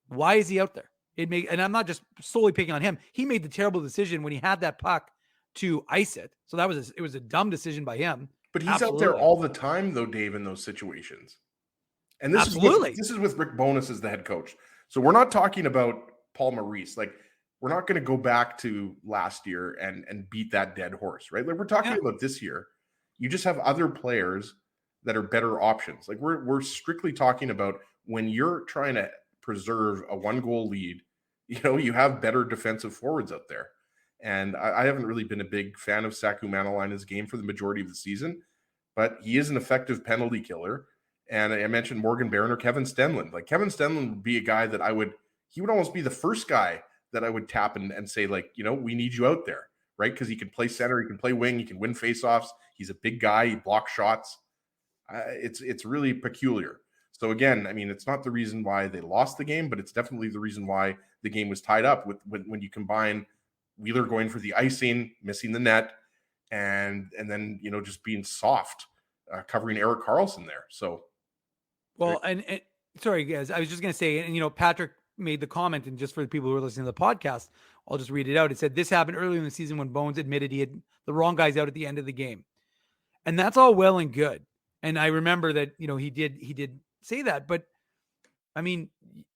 why is he out there? And I'm not just solely picking on him. He made the terrible decision when he had that puck to ice it. So it was a dumb decision by him. But he's out there all the time, though, Dave, in those situations. And this is with Rick Bowness as the head coach. So we're not talking about Paul Maurice. Like, we're not going to go back to last year and beat that dead horse, right? Like, we're talking about this year. You just have other players that are better options. Like, we're strictly talking about when you're trying to preserve a 1-goal lead, you have better defensive forwards out there. And I haven't really been a big fan of Saku Manalainen's game for the majority of the season, but he is an effective penalty killer. And I mentioned Morgan Barron or Kevin Stenlund. Like, Kevin Stenlund would be a guy that he would almost be the first guy that I would tap and say, like, we need you out there, right? Because he can play center, he can play wing, he can win faceoffs. He's a big guy, he blocks shots. It's really peculiar. So again, it's not the reason why they lost the game, but it's definitely the reason why the game was tied up when you combine Wheeler going for the icing, missing the net, and then just being soft, covering Erik Karlsson there. So, well, and sorry guys, I was just gonna say, and Patrick made the comment, and just for the people who are listening to the podcast, I'll just read it out. It said, this happened earlier in the season when Bones admitted he had the wrong guys out at the end of the game. And that's all well and good. And I remember that, he did say that, but I mean,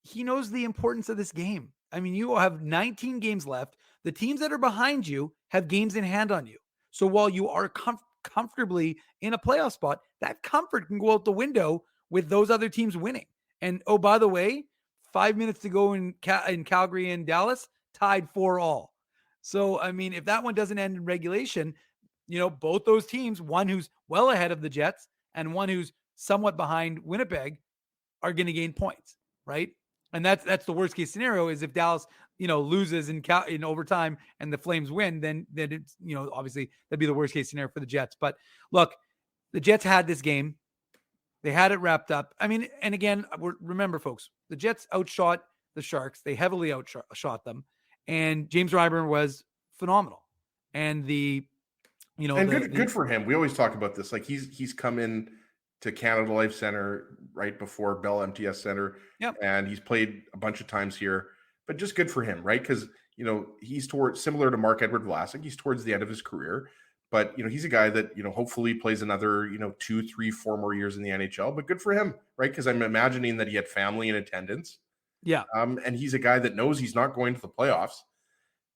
he knows the importance of this game. I mean, you have 19 games left. The teams that are behind you have games in hand on you. So while you are comfortably in a playoff spot, that comfort can go out the window with those other teams winning. And oh, by the way, 5 minutes to go in Calgary and Dallas, tied 4-all. So, I mean, if that one doesn't end in regulation, both those teams, one who's well ahead of the Jets and one who's somewhat behind Winnipeg, are going to gain points, right? And that's the worst case scenario is if Dallas, loses in overtime and the Flames win, then it's, obviously that'd be the worst case scenario for the Jets. But look, the Jets had this game. They had it wrapped up. I mean, and again, remember folks, the Jets outshot the Sharks. They heavily outshot them. And James Reimer was phenomenal. And good for him. We always talk about this. Like he's come in to Canada Life Center right before Bell MTS Center. Yep. And he's played a bunch of times here, but just good for him, right? Because, he's similar to Marc-Edouard Vlasic. He's towards the end of his career, but, he's a guy that, hopefully plays another, 2, 3, 4 more years in the NHL, but good for him, right? Because I'm imagining that he had family in attendance. Yeah. And he's a guy that knows he's not going to the playoffs,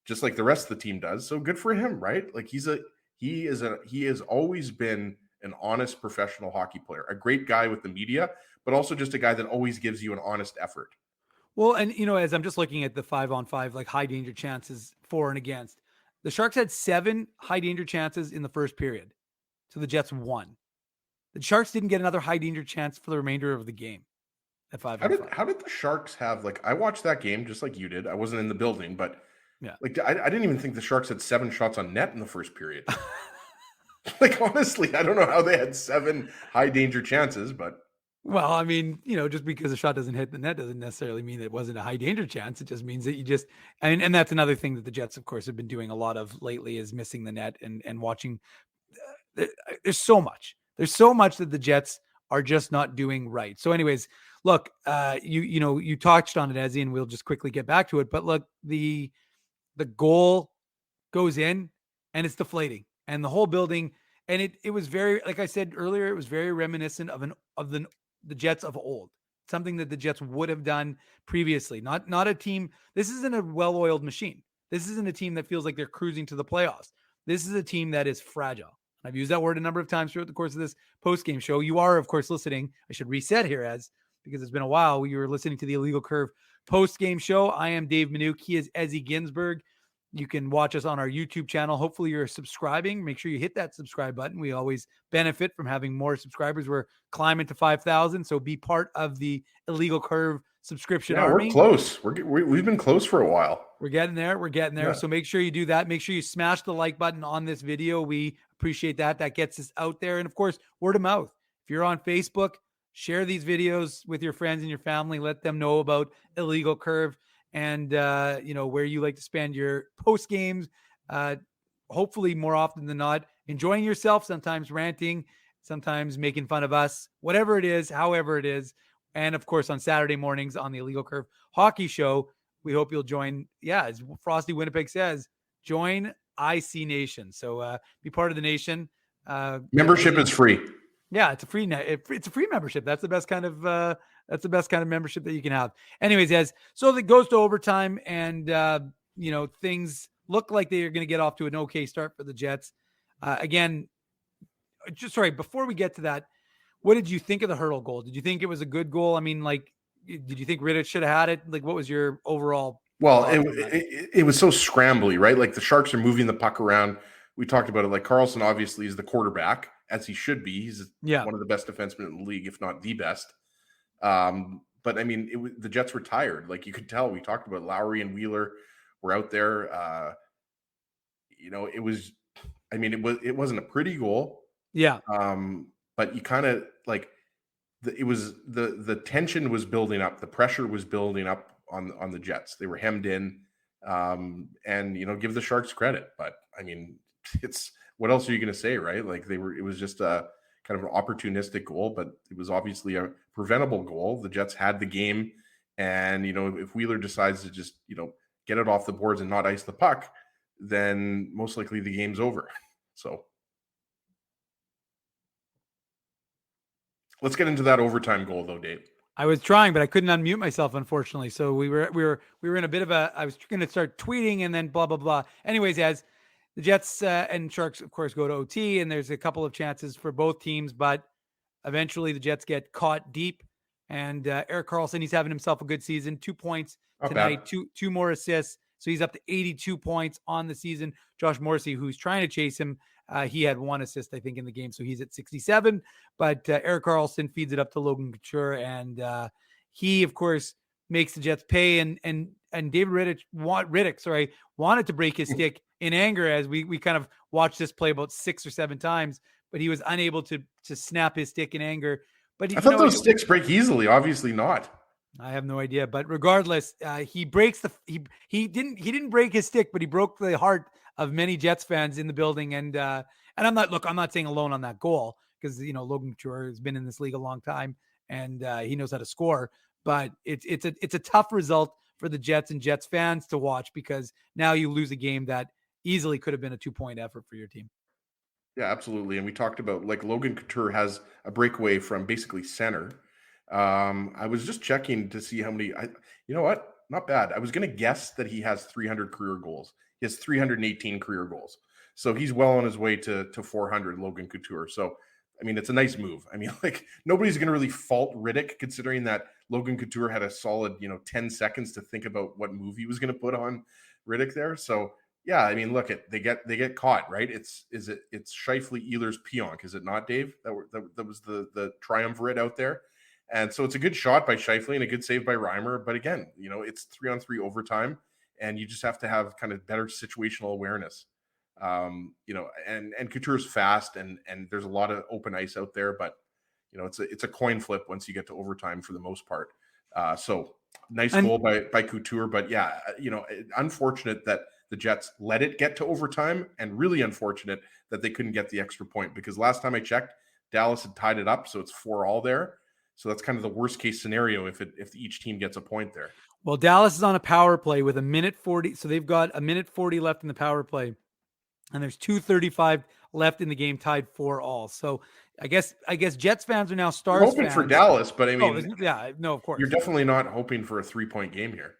just like the rest of the team does. So good for him, right? Like he has always been an honest professional hockey player, a great guy with the media, but also just a guy that always gives you an honest effort. Well, and as I'm just looking at the 5-on-5, like high danger chances for and against, the Sharks had 7 high danger chances in the first period. So the Jets won. The Sharks didn't get another high danger chance for the remainder of the game at 5-on-5. How did the Sharks have, I watched that game just like you did. I wasn't in the building, but yeah, I didn't even think the Sharks had 7 shots on net in the first period. Honestly, I don't know how they had 7 high danger chances, but. Well, I mean, just because a shot doesn't hit the net doesn't necessarily mean that it wasn't a high danger chance. It just means that and that's another thing that the Jets, of course, have been doing a lot of lately is missing the net and watching. There's so much that the Jets are just not doing right. So anyways, look, you touched on it, Ezzy, and we'll just quickly get back to it. But look, the goal goes in and it's deflating. And the whole building, and it was very, like I said earlier, it was very reminiscent of the Jets of old, something that the Jets would have done previously. Not a team. This isn't a well-oiled machine. This isn't a team that feels like they're cruising to the playoffs. This is a team that is fragile. I've used that word a number of times throughout the course of this post-game show. You are, of course, listening. I should reset here because it's been a while. You were listening to the Illegal Curve post-game show. I am Dave Minuk. He is Ezzy Ginsburg. You can watch us on our YouTube channel. Hopefully you're subscribing. Make sure you hit that subscribe button. We always benefit from having more subscribers. We're climbing to 5,000. So be part of the Illegal Curve subscription army. We're close. We've been close for a while. We're getting there. Yeah. So make sure you do that. Make sure you smash the like button on this video. We appreciate that. That gets us out there. And of course, word of mouth. If you're on Facebook, share these videos with your friends and your family. Let them know about Illegal Curve. And, where you like to spend your post games, hopefully more often than not, enjoying yourself, sometimes ranting, sometimes making fun of us, whatever it is, however it is. And of course, on Saturday mornings on the Illegal Curve Hockey Show, we hope you'll join. Yeah, as Frosty Winnipeg says, join IC Nation. So be part of the nation. Membership is free. Yeah, it's a free it's a free membership. That's the best kind of membership that you can have. Anyways, so it goes to overtime, and things look like they are going to get off to an okay start for the Jets. Again, before we get to that, what did you think of the Hurdle goal? Did you think it was a good goal? I mean, did you think Rittich should have had it? What was your overall? Well, it was so scrambly, right? Like the Sharks are moving the puck around. We talked about it. Carlson obviously is the quarterback, as he should be. He's one of the best defensemen in the league, if not the best. But I mean, the Jets were tired. You could tell. We talked about Lowry and Wheeler were out there. It wasn't a pretty goal. Yeah. But you kind of the tension was building up. The pressure was building up on the Jets. They were hemmed in, and give the Sharks credit. But I mean, it's what else are you going to say, right? It was just a kind of an opportunistic goal, but it was obviously a preventable goal. The Jets had the game, and if Wheeler decides to just get get it off the boards and not ice the puck, then most likely the game's over. So let's get into that overtime goal, though, Dave. I was trying, but I couldn't unmute myself, unfortunately. So we were in a bit of a. I was going to start tweeting, and then blah blah blah. Anyways, as the Jets and Sharks, of course, go to OT, and there's a couple of chances for both teams, but eventually the Jets get caught deep. And Erik Karlsson, he's having himself a good season. 2 points tonight, two more assists. So he's up to 82 points on the season. Josh Morrissey, who's trying to chase him, he had 1 assist, I think, in the game. So he's at 67. But Erik Karlsson feeds it up to Logan Couture. And he, of course, makes the Jets pay. And David Riddick wanted to break his stick in anger as we kind of watched this play about 6 or 7 times. But he was unable to snap his stick in anger. But I thought those sticks break easily. Obviously not. I have no idea, but regardless, he breaks he didn't break his stick, but he broke the heart of many Jets fans in the building. And I'm not saying alone on that goal, because Logan Couture has been in this league a long time and he knows how to score. But it's a tough result for the Jets and Jets fans to watch, because now you lose a game that easily could have been a 2-point effort for your team. Yeah, absolutely. And we talked about, like, Logan Couture has a breakaway from basically center. I was just checking to see how many. You know what? Not bad. I was going to guess that he has 300 career goals. He has 318 career goals. So he's well on his way to 400, Logan Couture. So, I mean, it's a nice move. I mean, like, nobody's going to really fault Riddick, considering that Logan Couture had a solid, 10 seconds to think about what move he was going to put on Riddick there. So, yeah, I mean, look, they get caught, right? It's Scheifele, Ehlers, Pionk, is it not, Dave? That was the triumvirate out there. And so it's a good shot by Scheifele and a good save by Reimer. But again, it's 3-on-3 overtime, and you just have to have kind of better situational awareness. And Couture's fast, and there's a lot of open ice out there, but it's a coin flip once you get to overtime for the most part. So nice goal by Couture, but yeah, unfortunate that the Jets let it get to overtime, and really unfortunate that they couldn't get the extra point, because last time I checked, Dallas had tied it up, so it's 4-4 there. So that's kind of the worst case scenario if each team gets a point there. Well, Dallas is on a power play with 1:40. So they've got 1:40 left in the power play, and there's 2:35 left in the game, tied 4-4. So I guess Jets fans are now Stars hoping fans for Dallas, but I mean, of course. You're definitely not hoping for a 3-point game here.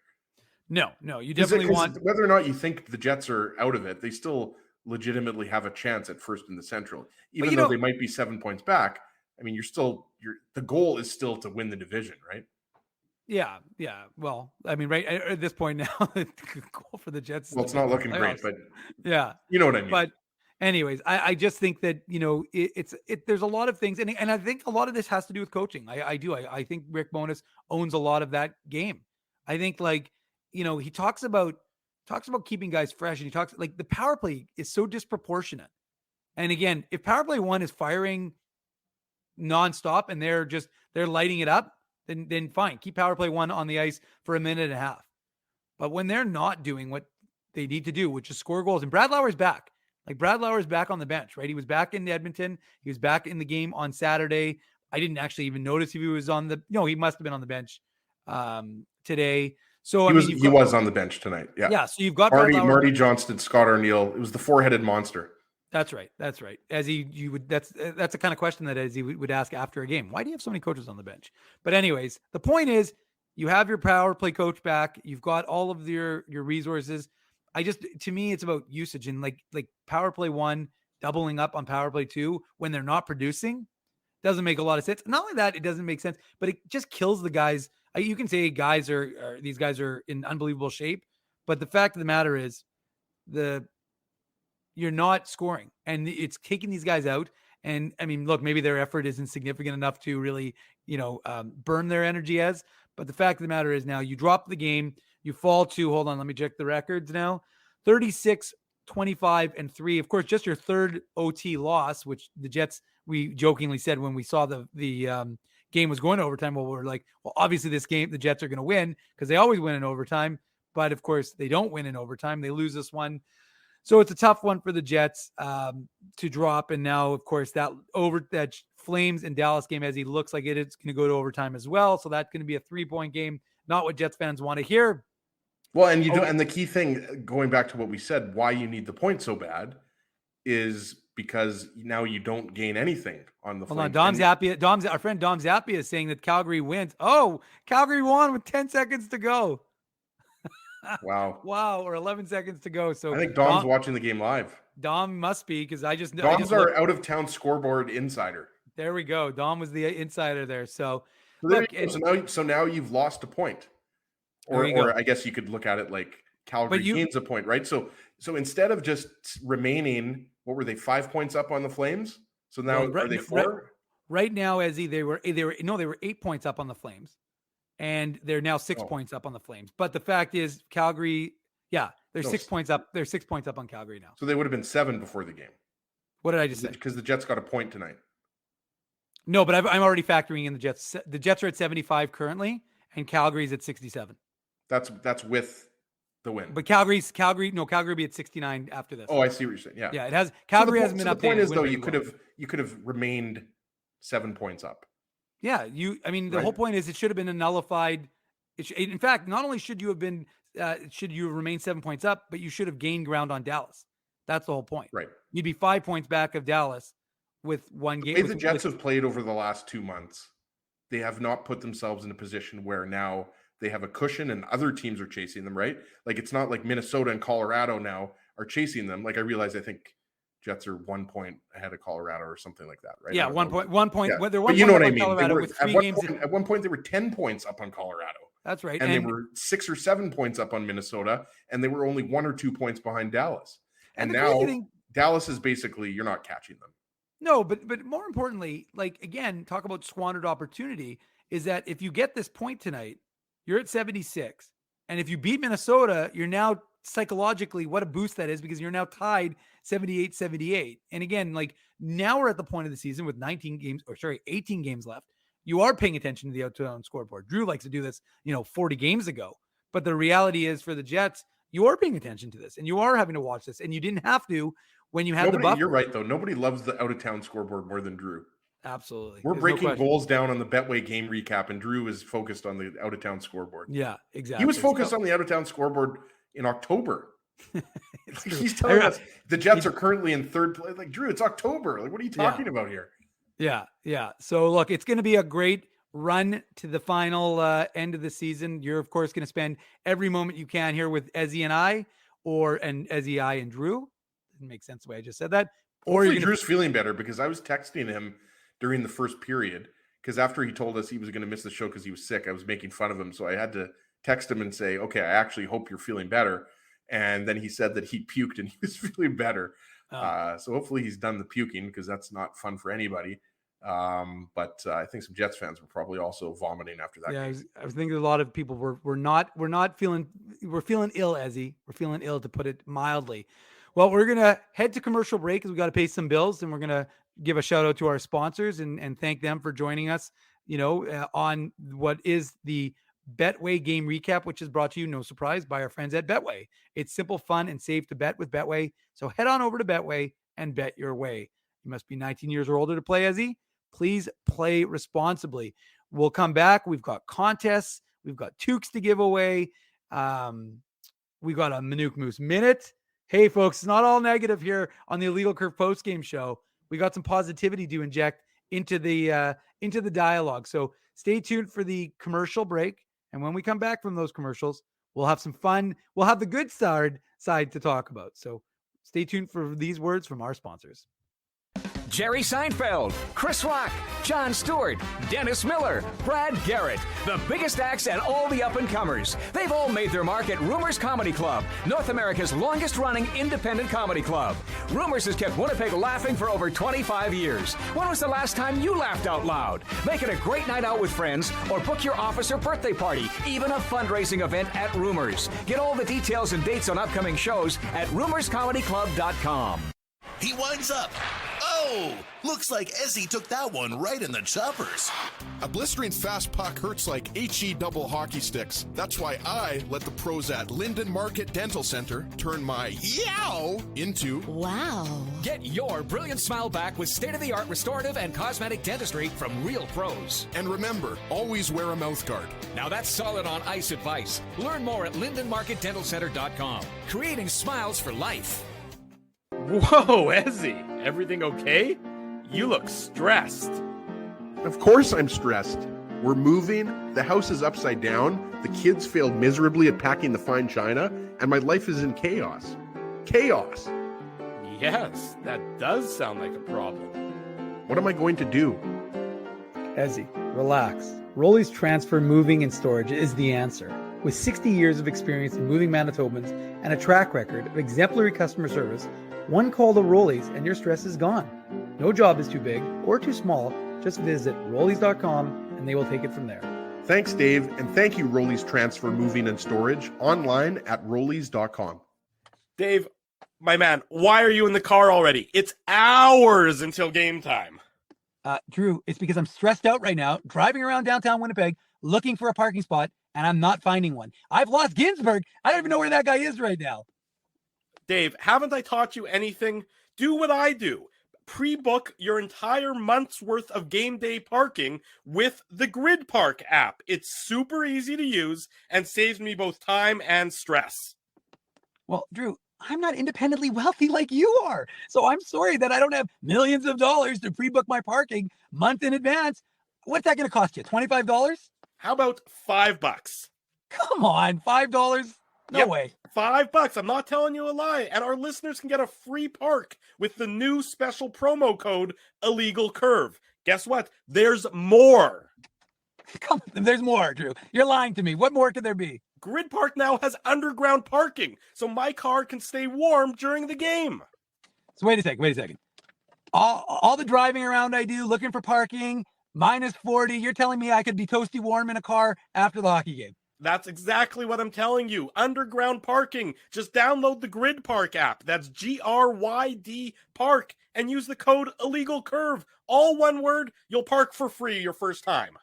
No, you definitely want. Whether or not you think the Jets are out of it, they still legitimately have a chance at first in the Central, even though they might be 7 points back. I mean, the goal is still to win the division, right? Yeah. Well, I mean, right at this point now, the goal for the Jets. Well, it's not looking great, but yeah, you know what I mean. But anyways, I just think that there's a lot of things, and I think a lot of this has to do with coaching. I do. I think Rick Bowness owns a lot of that game. I think, he talks about keeping guys fresh, and he talks like the power play is so disproportionate. And again, if power play 1 is firing nonstop and they're lighting it up, then fine. Keep power play 1 on the ice for 1.5 minutes. But when they're not doing what they need to do, which is score goals, and Brad Lauer's back. Like, Brad Lauer's back on the bench, right? He was back in Edmonton. He was back in the game on Saturday. I didn't actually even notice if he was he must have been on the bench today. So he was on the bench tonight. Yeah. Yeah. So you've got Marty Johnston, Scott Arniel. It was the 4-headed monster. That's right. As that's the kind of question that as he would ask after a game. Why do you have so many coaches on the bench? But anyways, the point is, you have your power play coach back. You've got all of your resources. To me, it's about usage, and like power play 1 doubling up on power play 2 when they're not producing doesn't make a lot of sense. Not only that, it doesn't make sense, but it just kills the guys. You can say these guys are in unbelievable shape, but the fact of the matter is you're not scoring, and it's taking these guys out. And I mean, look, maybe their effort isn't significant enough to really, burn their energy but the fact of the matter is, now you drop the game, you fall to, hold on, let me check the records now, 36, 25, and 3. Of course, just your third OT loss, which the Jets, we jokingly said when we saw the game was going to overtime, we're like, well, obviously this game, the Jets are going to win, because they always win in overtime. But of course, they don't win in overtime. They lose this one. So it's a tough one for the Jets to drop. And now, of course, that Flames and Dallas game, as he looks like it's going to go to overtime as well. So that's going to be a 3-point game. Not what Jets fans want to hear. Well, and and the key thing, going back to what we said, why you need the point so bad is because now you don't gain anything on the Flames. Hold on, our friend Dom Zappia is saying that Calgary wins. Oh, Calgary won with 10 seconds to go. Wow. Or 11 seconds to go. So I think Dom's watching the game live. Dom must be, because Dom's our out-of-town scoreboard insider. There we go. Dom was the insider there. So now you've lost a point. Or I guess you could look at it like Calgary gains a point, right? So instead of just remaining, what were they, 5 points up on the Flames? So now are they 4? Right now, Ezzy, they were 8 points up on the Flames, and they're now 6 points up on the Flames. But the fact is, Calgary, they're 6 points up. They're 6 points up on Calgary now. So they would have been 7 before the game. What did I just say? Because the Jets got a point tonight. No, but I'm already factoring in the Jets. The Jets are at 75 currently, and Calgary's at 67. That's with the win. But Calgary will be at 69 after this. Oh, I see what you're saying. Yeah. Yeah, it has. Calgary hasn't been updated. The point is, though, you could have remained 7 points up. Yeah, the whole point is it should have been a nullified. In fact, not only should you have been, should you have remained 7 points up, but you should have gained ground on Dallas. That's the whole point. Right. You'd be 5 points back of Dallas with one game. The Jets have played over the last 2 months. They have not put themselves in a position where now they have a cushion and other teams are chasing them, right? Like, it's not like Minnesota and Colorado now are chasing them. Like, I realize, I think Jets are 1 point ahead of Colorado or something like that, right? Yeah, 1 point. 1 point. Yeah. They're 1 but you point know what I mean? Colorado with 3 games. At one point, they were 10 points up on Colorado. That's right. And they were 6 or 7 points up on Minnesota, and they were only 1 or 2 points behind Dallas. And now Dallas is basically, you're not catching them. No, but more importantly, like, again, talk about squandered opportunity, is that if you get this point tonight, you're at 76. And if you beat Minnesota, you're now psychologically, what a boost that is, because you're now tied 78-78. And again, like, now we're at the point of the season with 18 games left. You are paying attention to the out-to-out scoreboard. Drew likes to do this, 40 games ago. But the reality is, for the Jets, you are paying attention to this, and you are having to watch this, and you didn't have to when you had the buffer. You're right, though. Nobody loves the out-of-town scoreboard more than Drew. Absolutely. We're breaking goals down on the Betway game recap, and Drew is focused on the out-of-town scoreboard. Yeah, exactly. He was focused on the out-of-town scoreboard in October. He's telling us the Jets are currently in third place. Like, Drew, it's October. Like, what are you talking about here? Yeah. So, look, it's going to be a great run to the final end of the season. You're, of course, going to spend every moment you can here with Ezzy and I, and Ezzy, I, and Drew. Didn't make sense the way I just said that. Or Drew's feeling better, because I was texting him during the first period, because after he told us he was going to miss the show because he was sick, I was making fun of him. So I had to text him and say, okay, I actually hope you're feeling better. And then he said that he puked and he was feeling better. So hopefully he's done the puking, because that's not fun for anybody. But I think some Jets fans were probably also vomiting after that. Yeah, I was thinking a lot of people were feeling ill, Ezzy. We're feeling ill, to put it mildly. Well, we're going to head to commercial break because we got to pay some bills, and we're going to give a shout out to our sponsors and thank them for joining us, on what is the Betway game recap, which is brought to you, no surprise, by our friends at Betway. It's simple, fun, and safe to bet with Betway. So head on over to Betway and bet your way. You must be 19 years or older to play, Ezzy. Please play responsibly. We'll come back. We've got contests. We've got toques to give away. We've got a Manuk Moose Minute. Hey, folks, it's not all negative here on the Illegal Curve postgame show. We got some positivity to inject into the dialogue. So stay tuned for the commercial break. And when we come back from those commercials, we'll have some fun. We'll have the good side to talk about. So stay tuned for these words from our sponsors. Jerry Seinfeld, Chris Rock, Jon Stewart, Dennis Miller, Brad Garrett, the biggest acts and all the up-and-comers. They've all made their mark at Rumors Comedy Club, North America's longest-running independent comedy club. Rumors has kept Winnipeg laughing for over 25 years. When was the last time you laughed out loud? Make it a great night out with friends, or book your office or birthday party, even a fundraising event at Rumors. Get all the details and dates on upcoming shows at rumorscomedyclub.com. He winds up. Oh, Whoa! Looks like Ezzy took that one right in the choppers. A blistering fast puck hurts like HE double hockey sticks. That's why I let the pros at Linden Market Dental Center turn my yow into wow. Get your brilliant smile back with state-of-the-art restorative and cosmetic dentistry from real pros. And remember, always wear a mouth guard. Now that's solid on ice advice. Learn more at lindenmarketdentalcenter.com. Creating smiles for life. Whoa, Ezzy, everything okay? You look stressed. Of course I'm stressed. We're moving, the house is upside down, the kids failed miserably at packing the fine china, and my life is in chaos. Chaos! Yes, that does sound like a problem. What am I going to do? Ezzy, relax. Rolly's Transfer Moving and Storage is the answer. With 60 years of experience in moving Manitobans and a track record of exemplary customer service, one call to Rolly's and your stress is gone. No job is too big or too small. Just visit Rollies.com and they will take it from there. Thanks, Dave, and thank you, Rollies Transfer Moving and Storage, online at Rollies.com. Dave, my man, why are you in the car already? It's hours until game time. Drew, it's because I'm stressed out right now, driving around downtown Winnipeg, looking for a parking spot, and I'm not finding one. I've lost Ginsburg. I don't even know where that guy is right now. Dave, haven't I taught you anything? Do what I do. Pre-book your entire month's worth of game day parking with the Grid Park app. It's super easy to use and saves me both time and stress. Well, Drew, I'm not independently wealthy like you are. So I'm sorry that I don't have millions of dollars to pre-book my parking month in advance. What's that going to cost you? $25? How about $5? Come on, $5? No way. $5. I'm not telling you a lie. And our listeners can get a free park with the new special promo code Illegal Curve. Guess what? There's more. Come on, there's more, Drew. You're lying to me. What more could there be? Grid Park now has underground parking, so my car can stay warm during the game. So wait a second. All the driving around I do, looking for parking, minus 40, you're telling me I could be toasty warm in a car after the hockey game? That's exactly what I'm telling you. Underground parking. Just download the Grid Park app. That's GRYD Park and use the code Illegal Curve. All one word. You'll park for free your first time.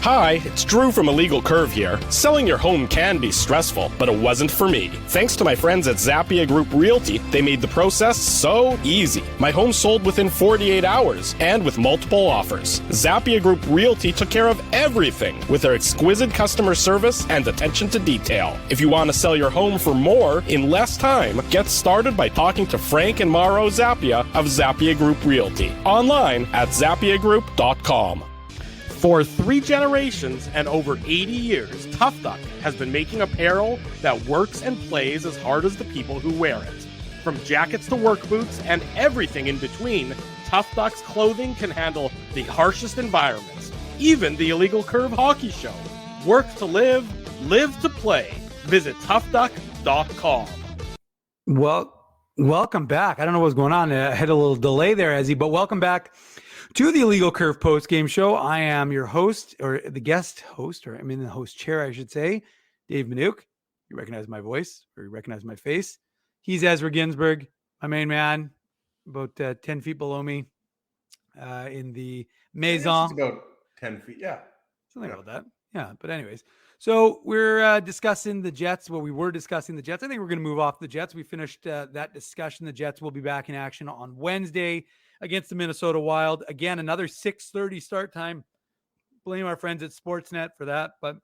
Hi, it's Drew from Illegal Curve here. Selling your home can be stressful, but it wasn't for me. Thanks to my friends at Zappia Group Realty, they made the process so easy. My home sold within 48 hours and with multiple offers. Zappia Group Realty took care of everything with their exquisite customer service and attention to detail. If you want to sell your home for more in less time, get started by talking to Frank and Mauro Zappia of Zappia Group Realty. Online at zappiagroup.com. For 3 generations and over 80 years, Tough Duck has been making apparel that works and plays as hard as the people who wear it. From jackets to work boots and everything in between, Tough Duck's clothing can handle the harshest environments, even the Illegal Curve hockey show. Work to live, live to play. Visit toughduck.com. Well, welcome back. I don't know what's going on. I had a little delay there, Ezzy, but welcome back to the Illegal Curve post-game show. I am your host, or the guest host, or I'm in the host chair, I should say, Dave Manouk. You recognize my voice, or you recognize my face. He's Ezra Ginsburg, my main man, about 10 feet below me in the maison. It's about 10 feet, yeah. Something about that. Yeah, but anyways. So we're discussing the Jets. Well, we were discussing the Jets. I think we're going to move off the Jets. We finished that discussion. The Jets will be back in action on Wednesday against the Minnesota Wild. Again, another 6:30 start time. Blame our friends at Sportsnet for that, but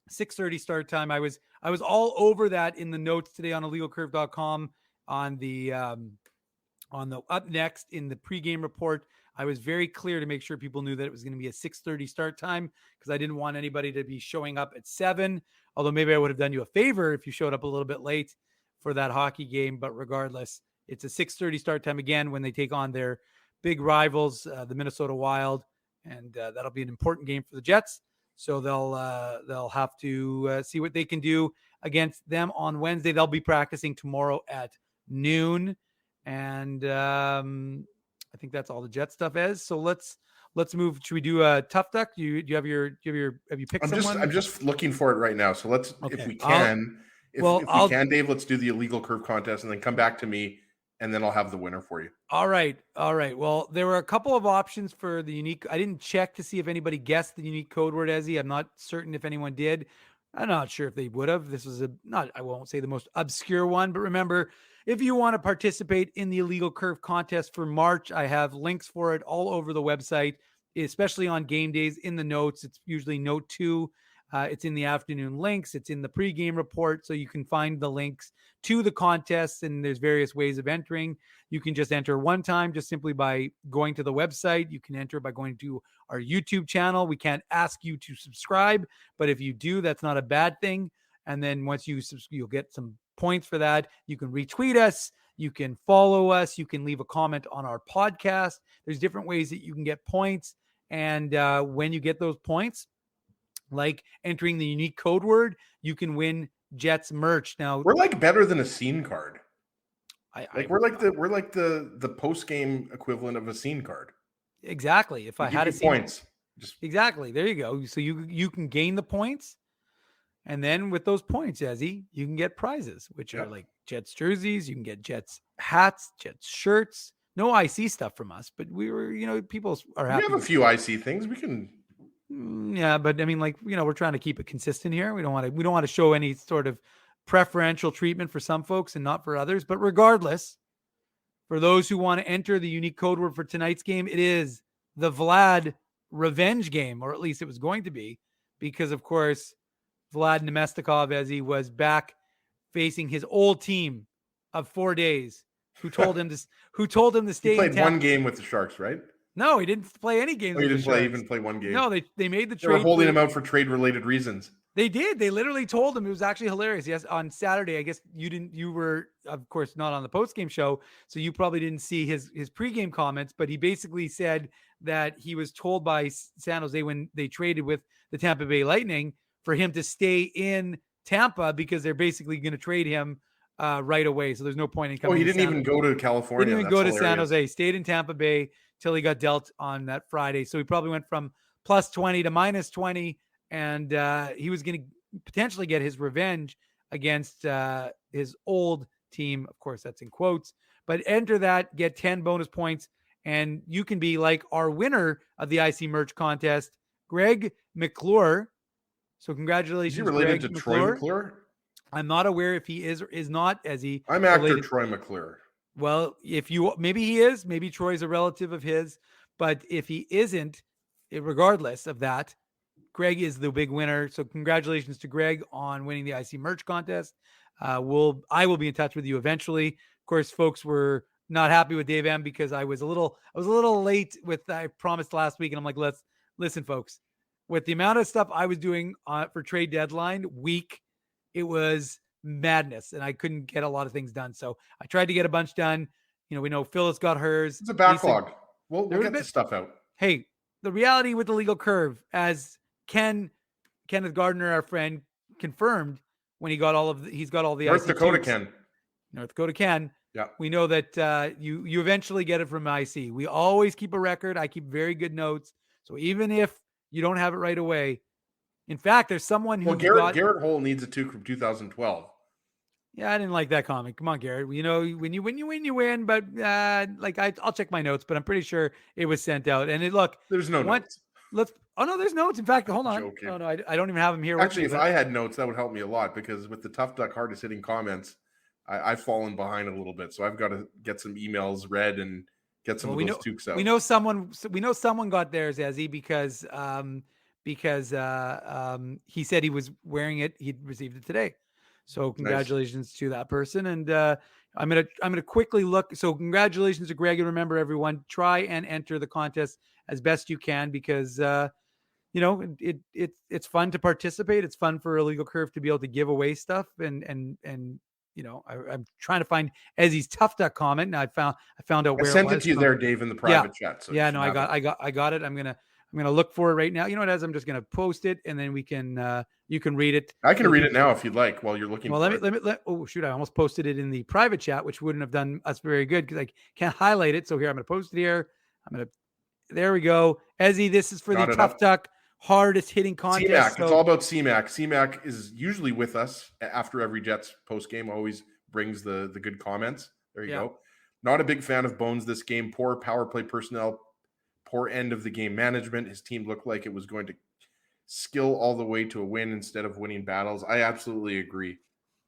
6:30 start time. I was all over that in the notes today on illegalcurve.com on the up next in the pregame report. I was very clear to make sure people knew that it was going to be a 6:30 start time because I didn't want anybody to be showing up at 7, although maybe I would have done you a favor if you showed up a little bit late for that hockey game. But regardless, it's a 6:30 start time again when they take on their big rivals, the Minnesota Wild, and that'll be an important game for the Jets. So they'll have to see what they can do against them on Wednesday. They'll be practicing tomorrow at noon, and I think that's all the Jet stuff is. So let's move. Should we do a Tough Duck? Have you picked someone? I'm just looking for it right now. So let's, okay. If we can, Dave, let's do the Illegal Curve contest and then come back to me and then I'll have the winner for you. All right. Well, there were a couple of options for the unique. I didn't check to see if anybody guessed the unique code word, Ezzy. I'm not certain if anyone did. I'm not sure if they would have. This was I won't say the most obscure one, but remember, if you want to participate in the Illegal Curve contest for March, I have links for it all over the website, especially on game days in the notes. It's usually note 2. It's in the afternoon links. It's in the pregame report. So you can find the links to the contests, and there's various ways of entering. You can just enter one time just simply by going to the website. You can enter by going to our YouTube channel. We can't ask you to subscribe, but if you do, that's not a bad thing. And then once you'll get some points for that. You can retweet us. You can follow us. You can leave a comment on our podcast. There's different ways that you can get points. And when you get those points, like entering the unique code word, you can win Jets merch. Now we're like better than a scene card. We're like the post game equivalent of a scene card. Exactly. If I had a points, exactly, there you go. So you can gain the points, and then with those points, Ezzy, you can get prizes, which are like Jets jerseys. You can get Jets hats, Jets shirts. No IC stuff from us, but we were, people are happy. We have a few IC things we can. Yeah, but I mean, we're trying to keep it consistent here. We don't want to show any sort of preferential treatment for some folks and not for others. But regardless, for those who want to enter the unique code word for tonight's game, it is the Vlad revenge game, or at least it was going to be, because of course, Vlad Nemestikov, as he was back facing his old team of 4 days, who told him to stay. He played one game with the Sharks, right? No, he didn't play any games. He didn't even play one game. No, they made the trade. They were holding him out for trade-related reasons. They did. They literally told him. It was actually hilarious. Yes, on Saturday, I guess you were, of course, not on the post-game show, so you probably didn't see his pregame comments, but he basically said that he was told by San Jose when they traded with the Tampa Bay Lightning for him to stay in Tampa because they're basically going to trade him right away. So there's no point in coming. Oh, he didn't even go to California. He didn't even go to San Jose. Stayed in Tampa Bay till he got dealt on that Friday. So he probably went from plus 20 to minus 20. And he was going to potentially get his revenge against his old team. Of course, that's in quotes. But enter that, get 10 bonus points, and you can be like our winner of the IC merch contest, Greg McClure. So congratulations, is he related Greg to McClure. Troy McClure? I'm not aware if he is or is not. I'm actor Troy McClure. Well, maybe he is. Maybe Troy's a relative of his. But if he isn't, regardless of that, Greg is the big winner. So congratulations to Greg on winning the IC merch contest. I will be in touch with you eventually. Of course, folks were not happy with Dave M because I was a little late with, I promised last week. And I'm like, listen, folks, with the amount of stuff I was doing for trade deadline week, it was madness and I couldn't get a lot of things done. So I tried to get a bunch done. We know Phyllis got hers. It's a backlog. We'll get the stuff out. Hey, the reality with the Legal Curve, as Kenneth Gardner, our friend, confirmed when he got all the North Dakota Ken. North Dakota Ken. Yeah. We know that you eventually get it from IC. We always keep a record. I keep very good notes. So even if you don't have it right away, in fact, there's someone who Garrett Hole needs a 2 from 2012. Yeah, I didn't like that comment. Come on, Garrett. When you win, you win. But I'll check my notes, but I'm pretty sure it was sent out. And there's no notes. There's notes. In fact, hold on. Joking. No, I don't even have them here. Actually, if I had notes, that would help me a lot because with the Tough Duck hardest hitting comments, I've fallen behind a little bit. So I've got to get some emails read and get some of those toques out. We know someone got theirs, Ezzy, because he said he was wearing it. He'd received it today. So congratulations to that person. And I'm gonna quickly look. So congratulations to Greg. And remember, everyone, try and enter the contest as best you can because it's fun to participate. It's fun for Illegal Curve to be able to give away stuff. And I'm trying to find Ezzy's Tough Duck comment. And I found out where I sent it to you there, Dave, in the private chat. So yeah, no, I got it. I'm gonna look for it right now. You know what, Ez? I'm just gonna post it, and then we can you can read it. I can read it now if you'd like while you're looking. Well, oh shoot, I almost posted it in the private chat, which wouldn't have done us very good because I can't highlight it. So here, I'm gonna post it here. There we go. Ezzy, this is for the Tough Duck hardest hitting contest. CMAC. It's all about CMAC. CMAC is usually with us after every Jets post game. Always brings the good comments. There you go. Not a big fan of Bones this game. Poor power play personnel, poor end of the game management. His team looked like it was going to skill all the way to a win instead of winning battles. I absolutely agree,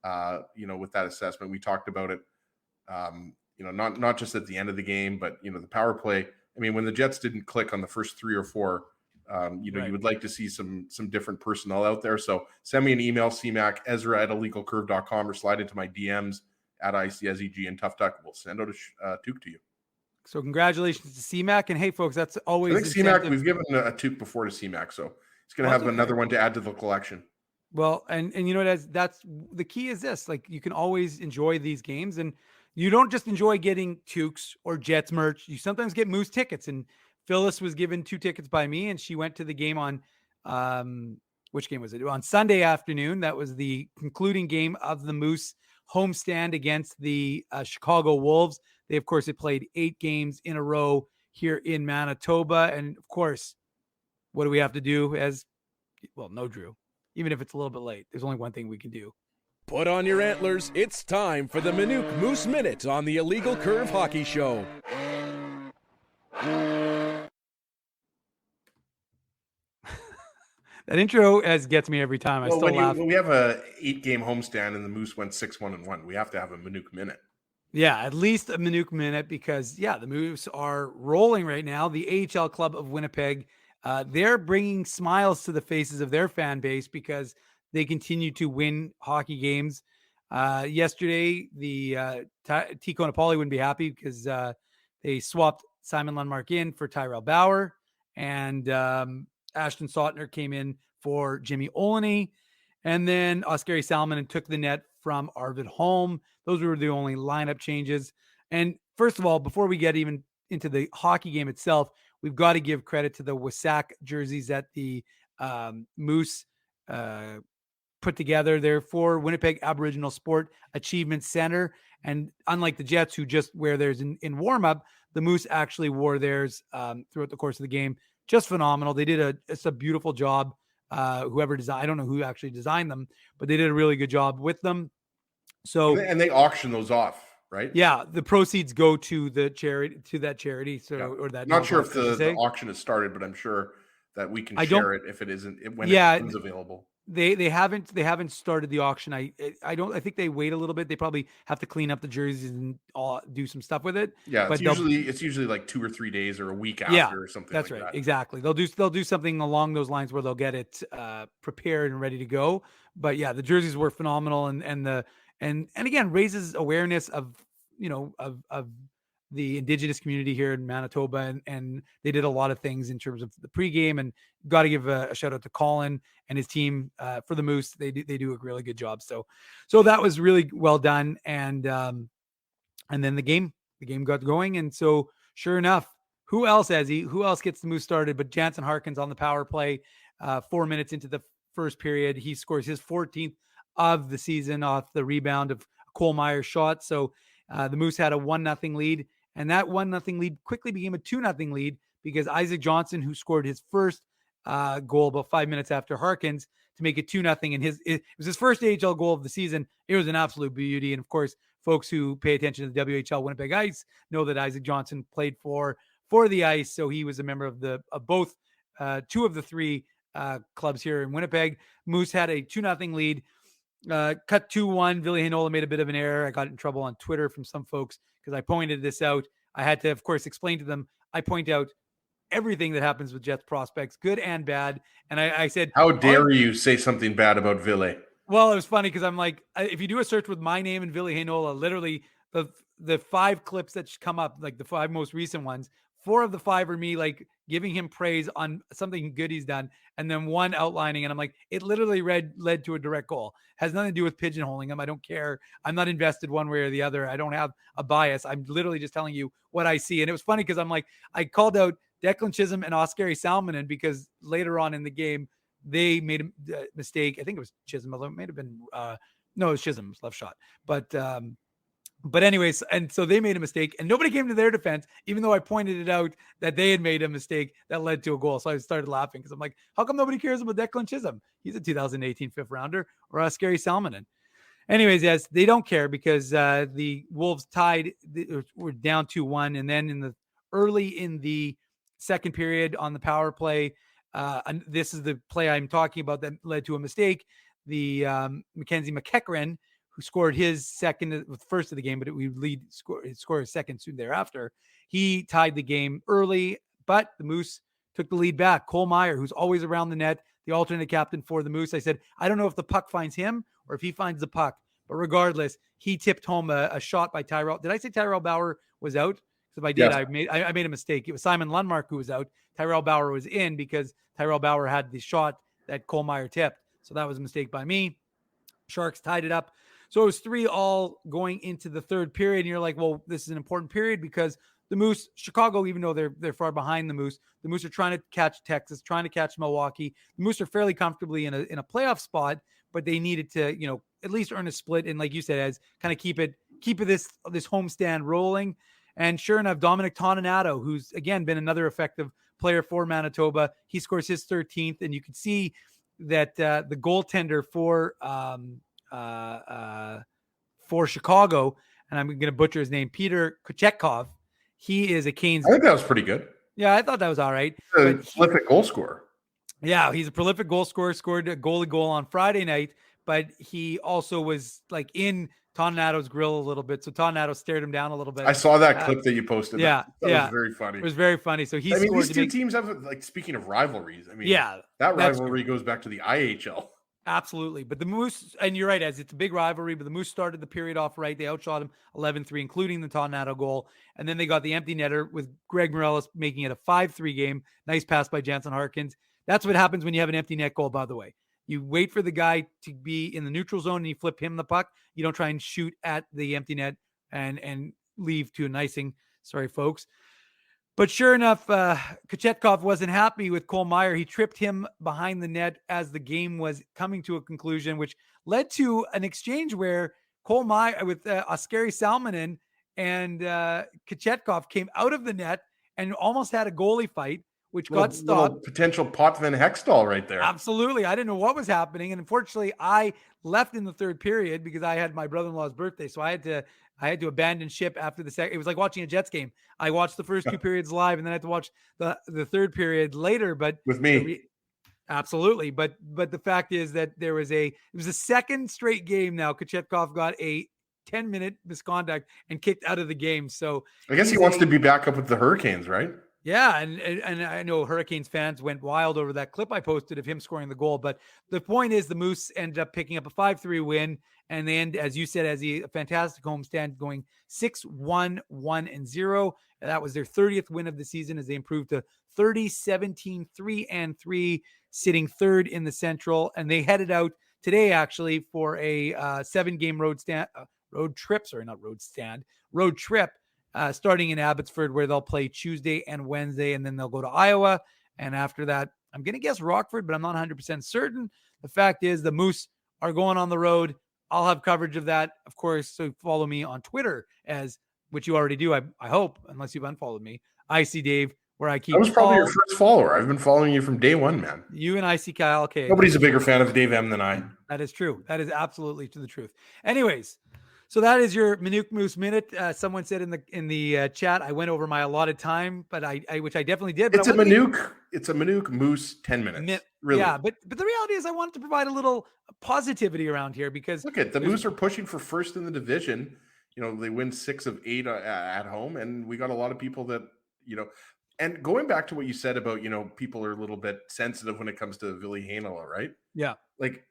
with that assessment. We talked about it, not just at the end of the game, but, the power play. I mean, when the Jets didn't click on the first 3 or 4, right. You would like to see some different personnel out there. So send me an email, cmac.ezra@illegalcurve.com, or slide into my DMs at ICSEG and Tough Duck. We'll send out a toque to you. So congratulations to CMAC. And hey, folks, that's always. I think CMAC, we've given a toque before to CMAC, so he's going to have another one to add to the collection. Well, and that's the key is this, like, you can always enjoy these games, and you don't just enjoy getting toques or Jets merch. You sometimes get Moose tickets, and Phyllis was given 2 tickets by me, and she went to the game on, which game was it? On Sunday afternoon. That was the concluding game of the Moose homestand against the Chicago Wolves. They, of course, had played 8 games in a row here in Manitoba. And of course, what do we have to do no, Drew, even if it's a little bit late, there's only one thing we can do. Put on your antlers. It's time for the Minuk Moose Minute on the Illegal Curve Hockey Show. That intro gets me every time. I still laugh. When we have a 8-game homestand and the Moose went 6-1-1, we have to have a Minuk Minute. Yeah, at least a Minuk Minute, because the Moose are rolling right now. The AHL club of Winnipeg, they're bringing smiles to the faces of their fan base because they continue to win hockey games. Yesterday, the Tico Napoli wouldn't be happy because they swapped Simon Lundmark in for Tyrell Bauer, and Ashton Sautner came in for Jimmy Olney, and then Oskari Salminen took the net from Arvid Holm. Those were the only lineup changes. And first of all, before we get even into the hockey game itself, we've got to give credit to the Wasak jerseys that the Moose put together. They're for Winnipeg Aboriginal Sport Achievement Center. And unlike the Jets, who just wear theirs in warm-up, the Moose actually wore theirs throughout the course of the game. Just phenomenal. They did it's a beautiful job. Whoever designed, I don't know who actually designed them, but they did a really good job with them. So, and they auction those off, right? Yeah, the proceeds go to the charity. So, or that. Not sure if the auction has started, but I'm sure that we can share it if it isn't when it becomes available. They haven't started the auction. I think they wait a little bit. They probably have to clean up the jerseys and do some stuff with it. Yeah, but it's usually like 2 or 3 days or a week after or something. That's like right. That. Exactly. They'll do something along those lines where they'll get it prepared and ready to go. But yeah, the jerseys were phenomenal, and again raises awareness of the Indigenous community here in Manitoba, and they did a lot of things in terms of the pregame, and got to give a shout out to Colin and his team for the Moose. They do a really good job. So that was really well done. And then the game got going. And so sure enough, who else gets the Moose started but Jansen Harkins on the power play 4 minutes into the first period. He scores his 14th of the season off the rebound of Cole Meyer's shot. So the Moose had a 1-0 lead. And that 1-0 lead quickly became a 2-0 lead because Isaac Johnson, who scored his first goal about 5 minutes after Harkins to make it 2-0, and it was his first AHL goal of the season. It was an absolute beauty. And of course, folks who pay attention to the WHL Winnipeg Ice know that Isaac Johnson played for the Ice, so he was a member of both 2 of the 3 clubs here in Winnipeg. Moose had a 2-0 lead. Cut 2-1. Ville Heinola made a bit of an error. I got in trouble on Twitter from some folks because I pointed this out. I had to, of course, explain to them. I point out everything that happens with Jets prospects, good and bad. And I said, how dare you say something bad about Ville? Well, it was funny because I'm like, if you do a search with my name and Ville Heinola, literally the 5 clips that come up, like the 5 most recent ones, 4 of the 5 are me like giving him praise on something good he's done, and then 1 outlining. And I'm like, it literally led to a direct goal. Has nothing to do with pigeonholing him. I don't care. I'm not invested one way or the other. I don't have a bias. I'm literally just telling you what I see. And it was funny because I'm like, I called out Declan Chisholm and Oskari Salminen because later on in the game they made a mistake. I think it was Chisholm. It might have been no, it was Chisholm's left shot. But anyways, and so they made a mistake and nobody came to their defense, even though I pointed it out that they had made a mistake that led to a goal. So I started laughing because I'm like, how come nobody cares about Declan Chisholm? He's a 2018 5th rounder, or Oskari Salminen. Anyways, yes, they don't care because the Wolves were down 2-1. And then early in the second period on the power play, and this is the play I'm talking about that led to a mistake. The Mackenzie McEachran, who scored his first of the game, but we scored his second soon thereafter. He tied the game early, but the Moose took the lead back. Cole Meyer, who's always around the net, the alternate captain for the Moose. I said, I don't know if the puck finds him or if he finds the puck, but regardless, he tipped home a shot by Tyrell. Did I say Tyrell Bauer was out? Because if I did, yes. I made a mistake. It was Simon Lundmark who was out. Tyrell Bauer was in because Tyrell Bauer had the shot that Cole Meyer tipped. So that was a mistake by me. Sharks tied it up. So it was 3-3 going into the third period. And you're like, well, this is an important period because the Moose, Chicago, even though they're far behind the Moose are trying to catch Texas, trying to catch Milwaukee. The Moose are fairly comfortably in a playoff spot, but they needed to, at least earn a split. And like you said, as kind of keep it this homestand rolling. And sure enough, Dominic Toninato, who's again been another effective player for Manitoba, he scores his 13th, and you can see that the goaltender for Chicago, and I'm going to butcher his name, Peter Kochetkov. He is a Canes. I think that was pretty good. Yeah, I thought that was all right. Prolific goal scorer. Yeah, he's a prolific goal scorer, scored a goalie goal on Friday night, but he also was like in Toninato's grill a little bit. So Toninato stared him down a little bit. I saw that clip that you posted. Yeah. That was very funny. It was very funny. So these two teams have, like, speaking of rivalries, that rivalry goes back to the IHL. Absolutely. But the Moose, and you're right, as it's a big rivalry, but the Moose started the period off right. They outshot him 11-3, including the Toninato goal. And then they got the empty netter with Greg Morellis making it a 5-3 game. Nice pass by Jansen Harkins. That's what happens when you have an empty net goal, by the way. You wait for the guy to be in the neutral zone and you flip him the puck. You don't try and shoot at the empty net and leave to an icing. Sorry, folks. But sure enough, Kochetkov wasn't happy with Cole Meyer. He tripped him behind the net as the game was coming to a conclusion, which led to an exchange where Cole Meyer with Oskari Salminen and Kochetkov came out of the net and almost had a goalie fight, which got stopped. Potential Potvin Hextall right there. Absolutely. I didn't know what was happening. And unfortunately, I left in the third period because I had my brother-in-law's birthday. So I had to abandon ship after the second. It was like watching a Jets game. I watched the first two periods live and then I had to watch the third period later. But with me. Absolutely. But the fact is that it was a second straight game now. Kochetkov got a 10-minute misconduct and kicked out of the game. So I guess he wants to be back up with the Hurricanes, right? Yeah, and I know Hurricanes fans went wild over that clip I posted of him scoring the goal. But the point is the Moose ended up picking up a 5-3 win. And then, as you said, as a fantastic homestand, going 6-1-1-0. That was their 30th win of the season as they improved to 30-17-3-3, sitting third in the Central. And they headed out today, actually, for a 7-game road trip. Starting in Abbotsford, where they'll play Tuesday and Wednesday, and then they'll go to Iowa. And after that, I'm going to guess Rockford, but I'm not 100% certain. The fact is the Moose are going on the road. I'll have coverage of that, of course. So follow me on Twitter, which you already do, I hope, unless you've unfollowed me. IC Dave, where I keep. I was probably your first follower. I've been following you from day one, man. You and IC Kyle. Okay. Nobody's a bigger fan of Dave M than I. That is true. That is absolutely the truth. Anyways. So that is your Manuk Moose Minute. Someone said in the chat, I went over my allotted time, but which I definitely did. But it's a Manuk Moose 10 minutes. Really? Yeah, but the reality is I wanted to provide a little positivity around here because look at the Moose are pushing for first in the division. They win 6 of 8 at home, and we got a lot of people that And going back to what you said about people are a little bit sensitive when it comes to Ville Heinola, right? Yeah. Like,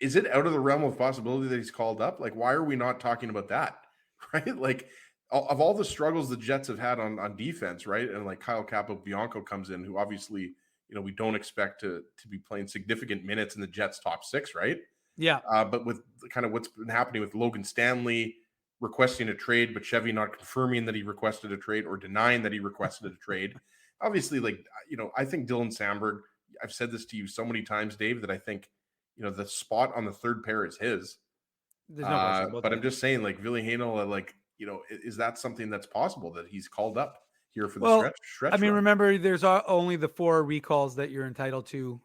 is it out of the realm of possibility that he's called up? Like, why are we not talking about that? Right? Like, of all the struggles the Jets have had on defense, right? And like Kyle Capobianco comes in, who obviously, we don't expect to be playing significant minutes in the Jets' top 6, right? Yeah. But with kind of what's been happening with Logan Stanley requesting a trade, but Chevy not confirming that he requested a trade or denying that he requested a trade. Obviously, I think Dylan Samberg, I've said this to you so many times, Dave, that I think, the spot on the third pair is his. There's no question about but that. I'm just saying, like, Ville Heinola, is that something that's possible that he's called up here for the stretch? I mean, remember, there's only the 4 recalls that you're entitled to,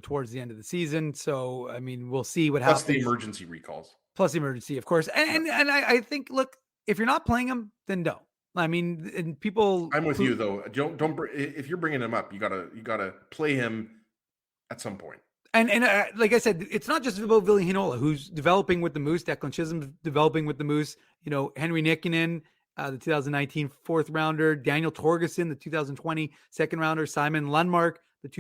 towards the end of the season. So, I mean, we'll see what happens. Plus the emergency recalls. Plus emergency, of course. And I think, look, if you're not playing him, then don't. I mean, and people. I'm with you though. Don't if you're bringing him up, you gotta play him at some point. And like I said, it's not just about Ville Heinola, who's developing with the Moose. Declan Chisholm's developing with the Moose. Henry Nikkinen, the 2019 fourth rounder. Daniel Torgerson, the 2020 second rounder. Simon Lundmark, the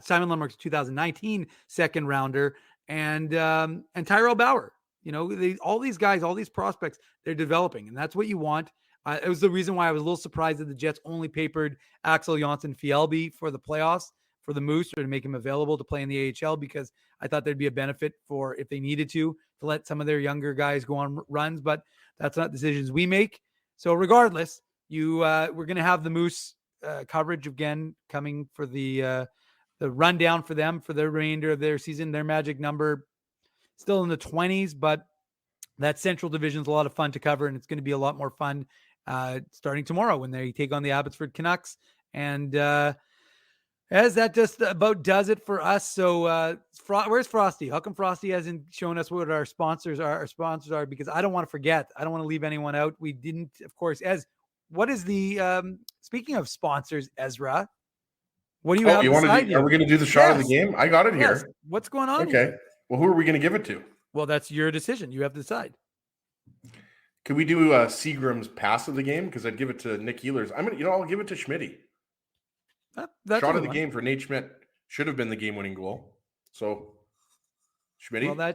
Simon Lundmark's 2019 second rounder. And Tyrell Bauer. All these guys, all these prospects, they're developing. And that's what you want. It was the reason why I was a little surprised that the Jets only papered Axel Jonsson-Fjällby for the playoffs for the Moose, or to make him available to play in the AHL, because I thought there'd be a benefit for, if they needed to let some of their younger guys go on runs, but that's not decisions we make. So regardless, we're going to have the Moose coverage again coming for the rundown for them for the remainder of their season. Their magic number still in the 20s, but that Central Division is a lot of fun to cover, and it's going to be a lot more fun starting tomorrow when they take on the Abbotsford Canucks. And as that just about does it for us. So where's Frosty? How come Frosty hasn't shown us what our sponsors are? Because I don't want to forget. I don't want to leave anyone out. We didn't, of course, what is the, speaking of sponsors, Ezra, what do you have? Are we going to do the shot of the game? I got it here. What's going on? Okay. Here? Well, who are we going to give it to? Well, that's your decision. You have to decide. Could we do Seagram's pass of the game? Because I'd give it to Nick Ehlers. I'll give it to Schmitty. Shot of the game for Nate Schmidt should have been the game-winning goal. So, Schmitty. Well,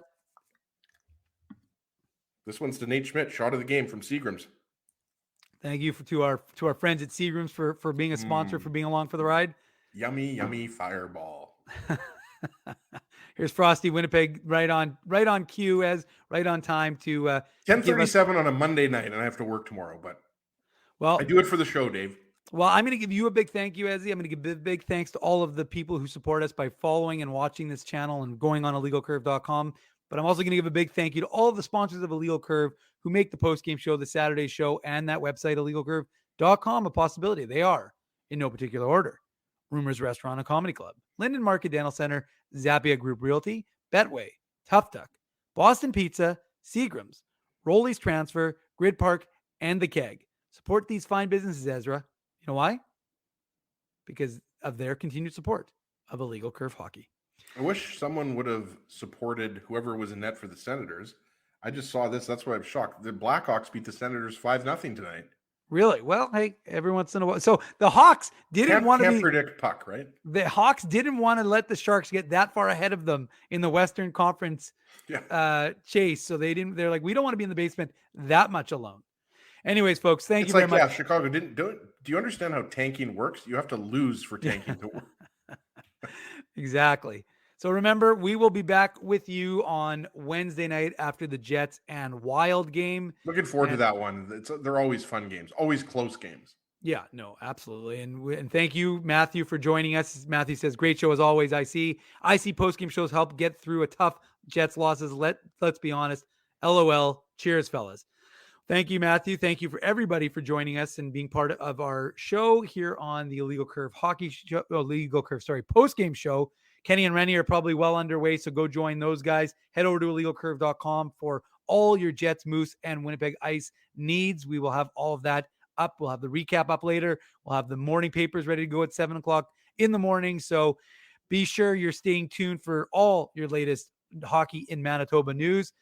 this one's to Nate Schmidt. Shot of the game from Seagram's. Thank you to our friends at Seagram's for being a sponsor, for being along for the ride. Yummy fireball. Here's Frosty, Winnipeg, right on cue, right on time to 10:37 on a Monday night, and I have to work tomorrow. But I do it for the show, Dave. Well, I'm going to give you a big thank you, Ezzy. I'm going to give big thanks to all of the people who support us by following and watching this channel and going on illegalcurve.com. But I'm also going to give a big thank you to all of the sponsors of Illegal Curve who make the post-game show, the Saturday show, and that website, illegalcurve.com, a possibility. They are, in no particular order: Rumors Restaurant and Comedy Club, Linden Market Dental Center, Zappia Group Realty, Betway, Tough Duck, Boston Pizza, Seagram's, Rolly's Transfer, Grid Park, and The Keg. Support these fine businesses, Ezra. You know why? Because of their continued support of Illegal Curve Hockey. I wish someone would have supported whoever was in net for the Senators. I just saw this. That's why I'm shocked. The Blackhawks beat the Senators 5-0 tonight. Really? Well, hey, every once in a while. So the Hawks didn't want to predict puck, right? The Hawks didn't want to let the Sharks get that far ahead of them in the Western Conference chase. So they're like, we don't want to be in the basement that much alone. Anyways, folks, thank you very much. Chicago do you understand how tanking works? You have to lose for tanking to work. Exactly. So remember, we will be back with you on Wednesday night after the Jets and Wild game. Looking forward to that one. They're always fun games, always close games. Yeah, no, absolutely. And thank you, Matthew, for joining us. Matthew says, great show as always. I see post-game shows help get through a tough Jets losses. Let's be honest. LOL. Cheers, fellas. Thank you, Matthew. Thank you for everybody for joining us and being part of our show here on the Illegal Curve post-game show. Kenny and Rennie are probably well underway, so go join those guys. Head over to illegalcurve.com for all your Jets, Moose, and Winnipeg Ice needs. We will have all of that up. We'll have the recap up later. We'll have the morning papers ready to go at 7 o'clock in the morning. So be sure you're staying tuned for all your latest hockey in Manitoba news.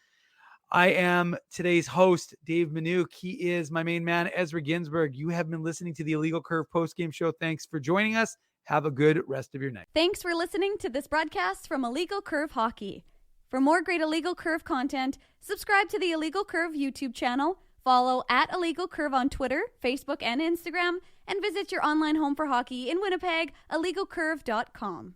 I am today's host, Dave Minuk. He is my main man, Ezra Ginsburg. You have been listening to the Illegal Curve postgame show. Thanks for joining us. Have a good rest of your night. Thanks for listening to this broadcast from Illegal Curve Hockey. For more great Illegal Curve content, subscribe to the Illegal Curve YouTube channel, follow @Illegal Curve on Twitter, Facebook, and Instagram, and visit your online home for hockey in Winnipeg, illegalcurve.com.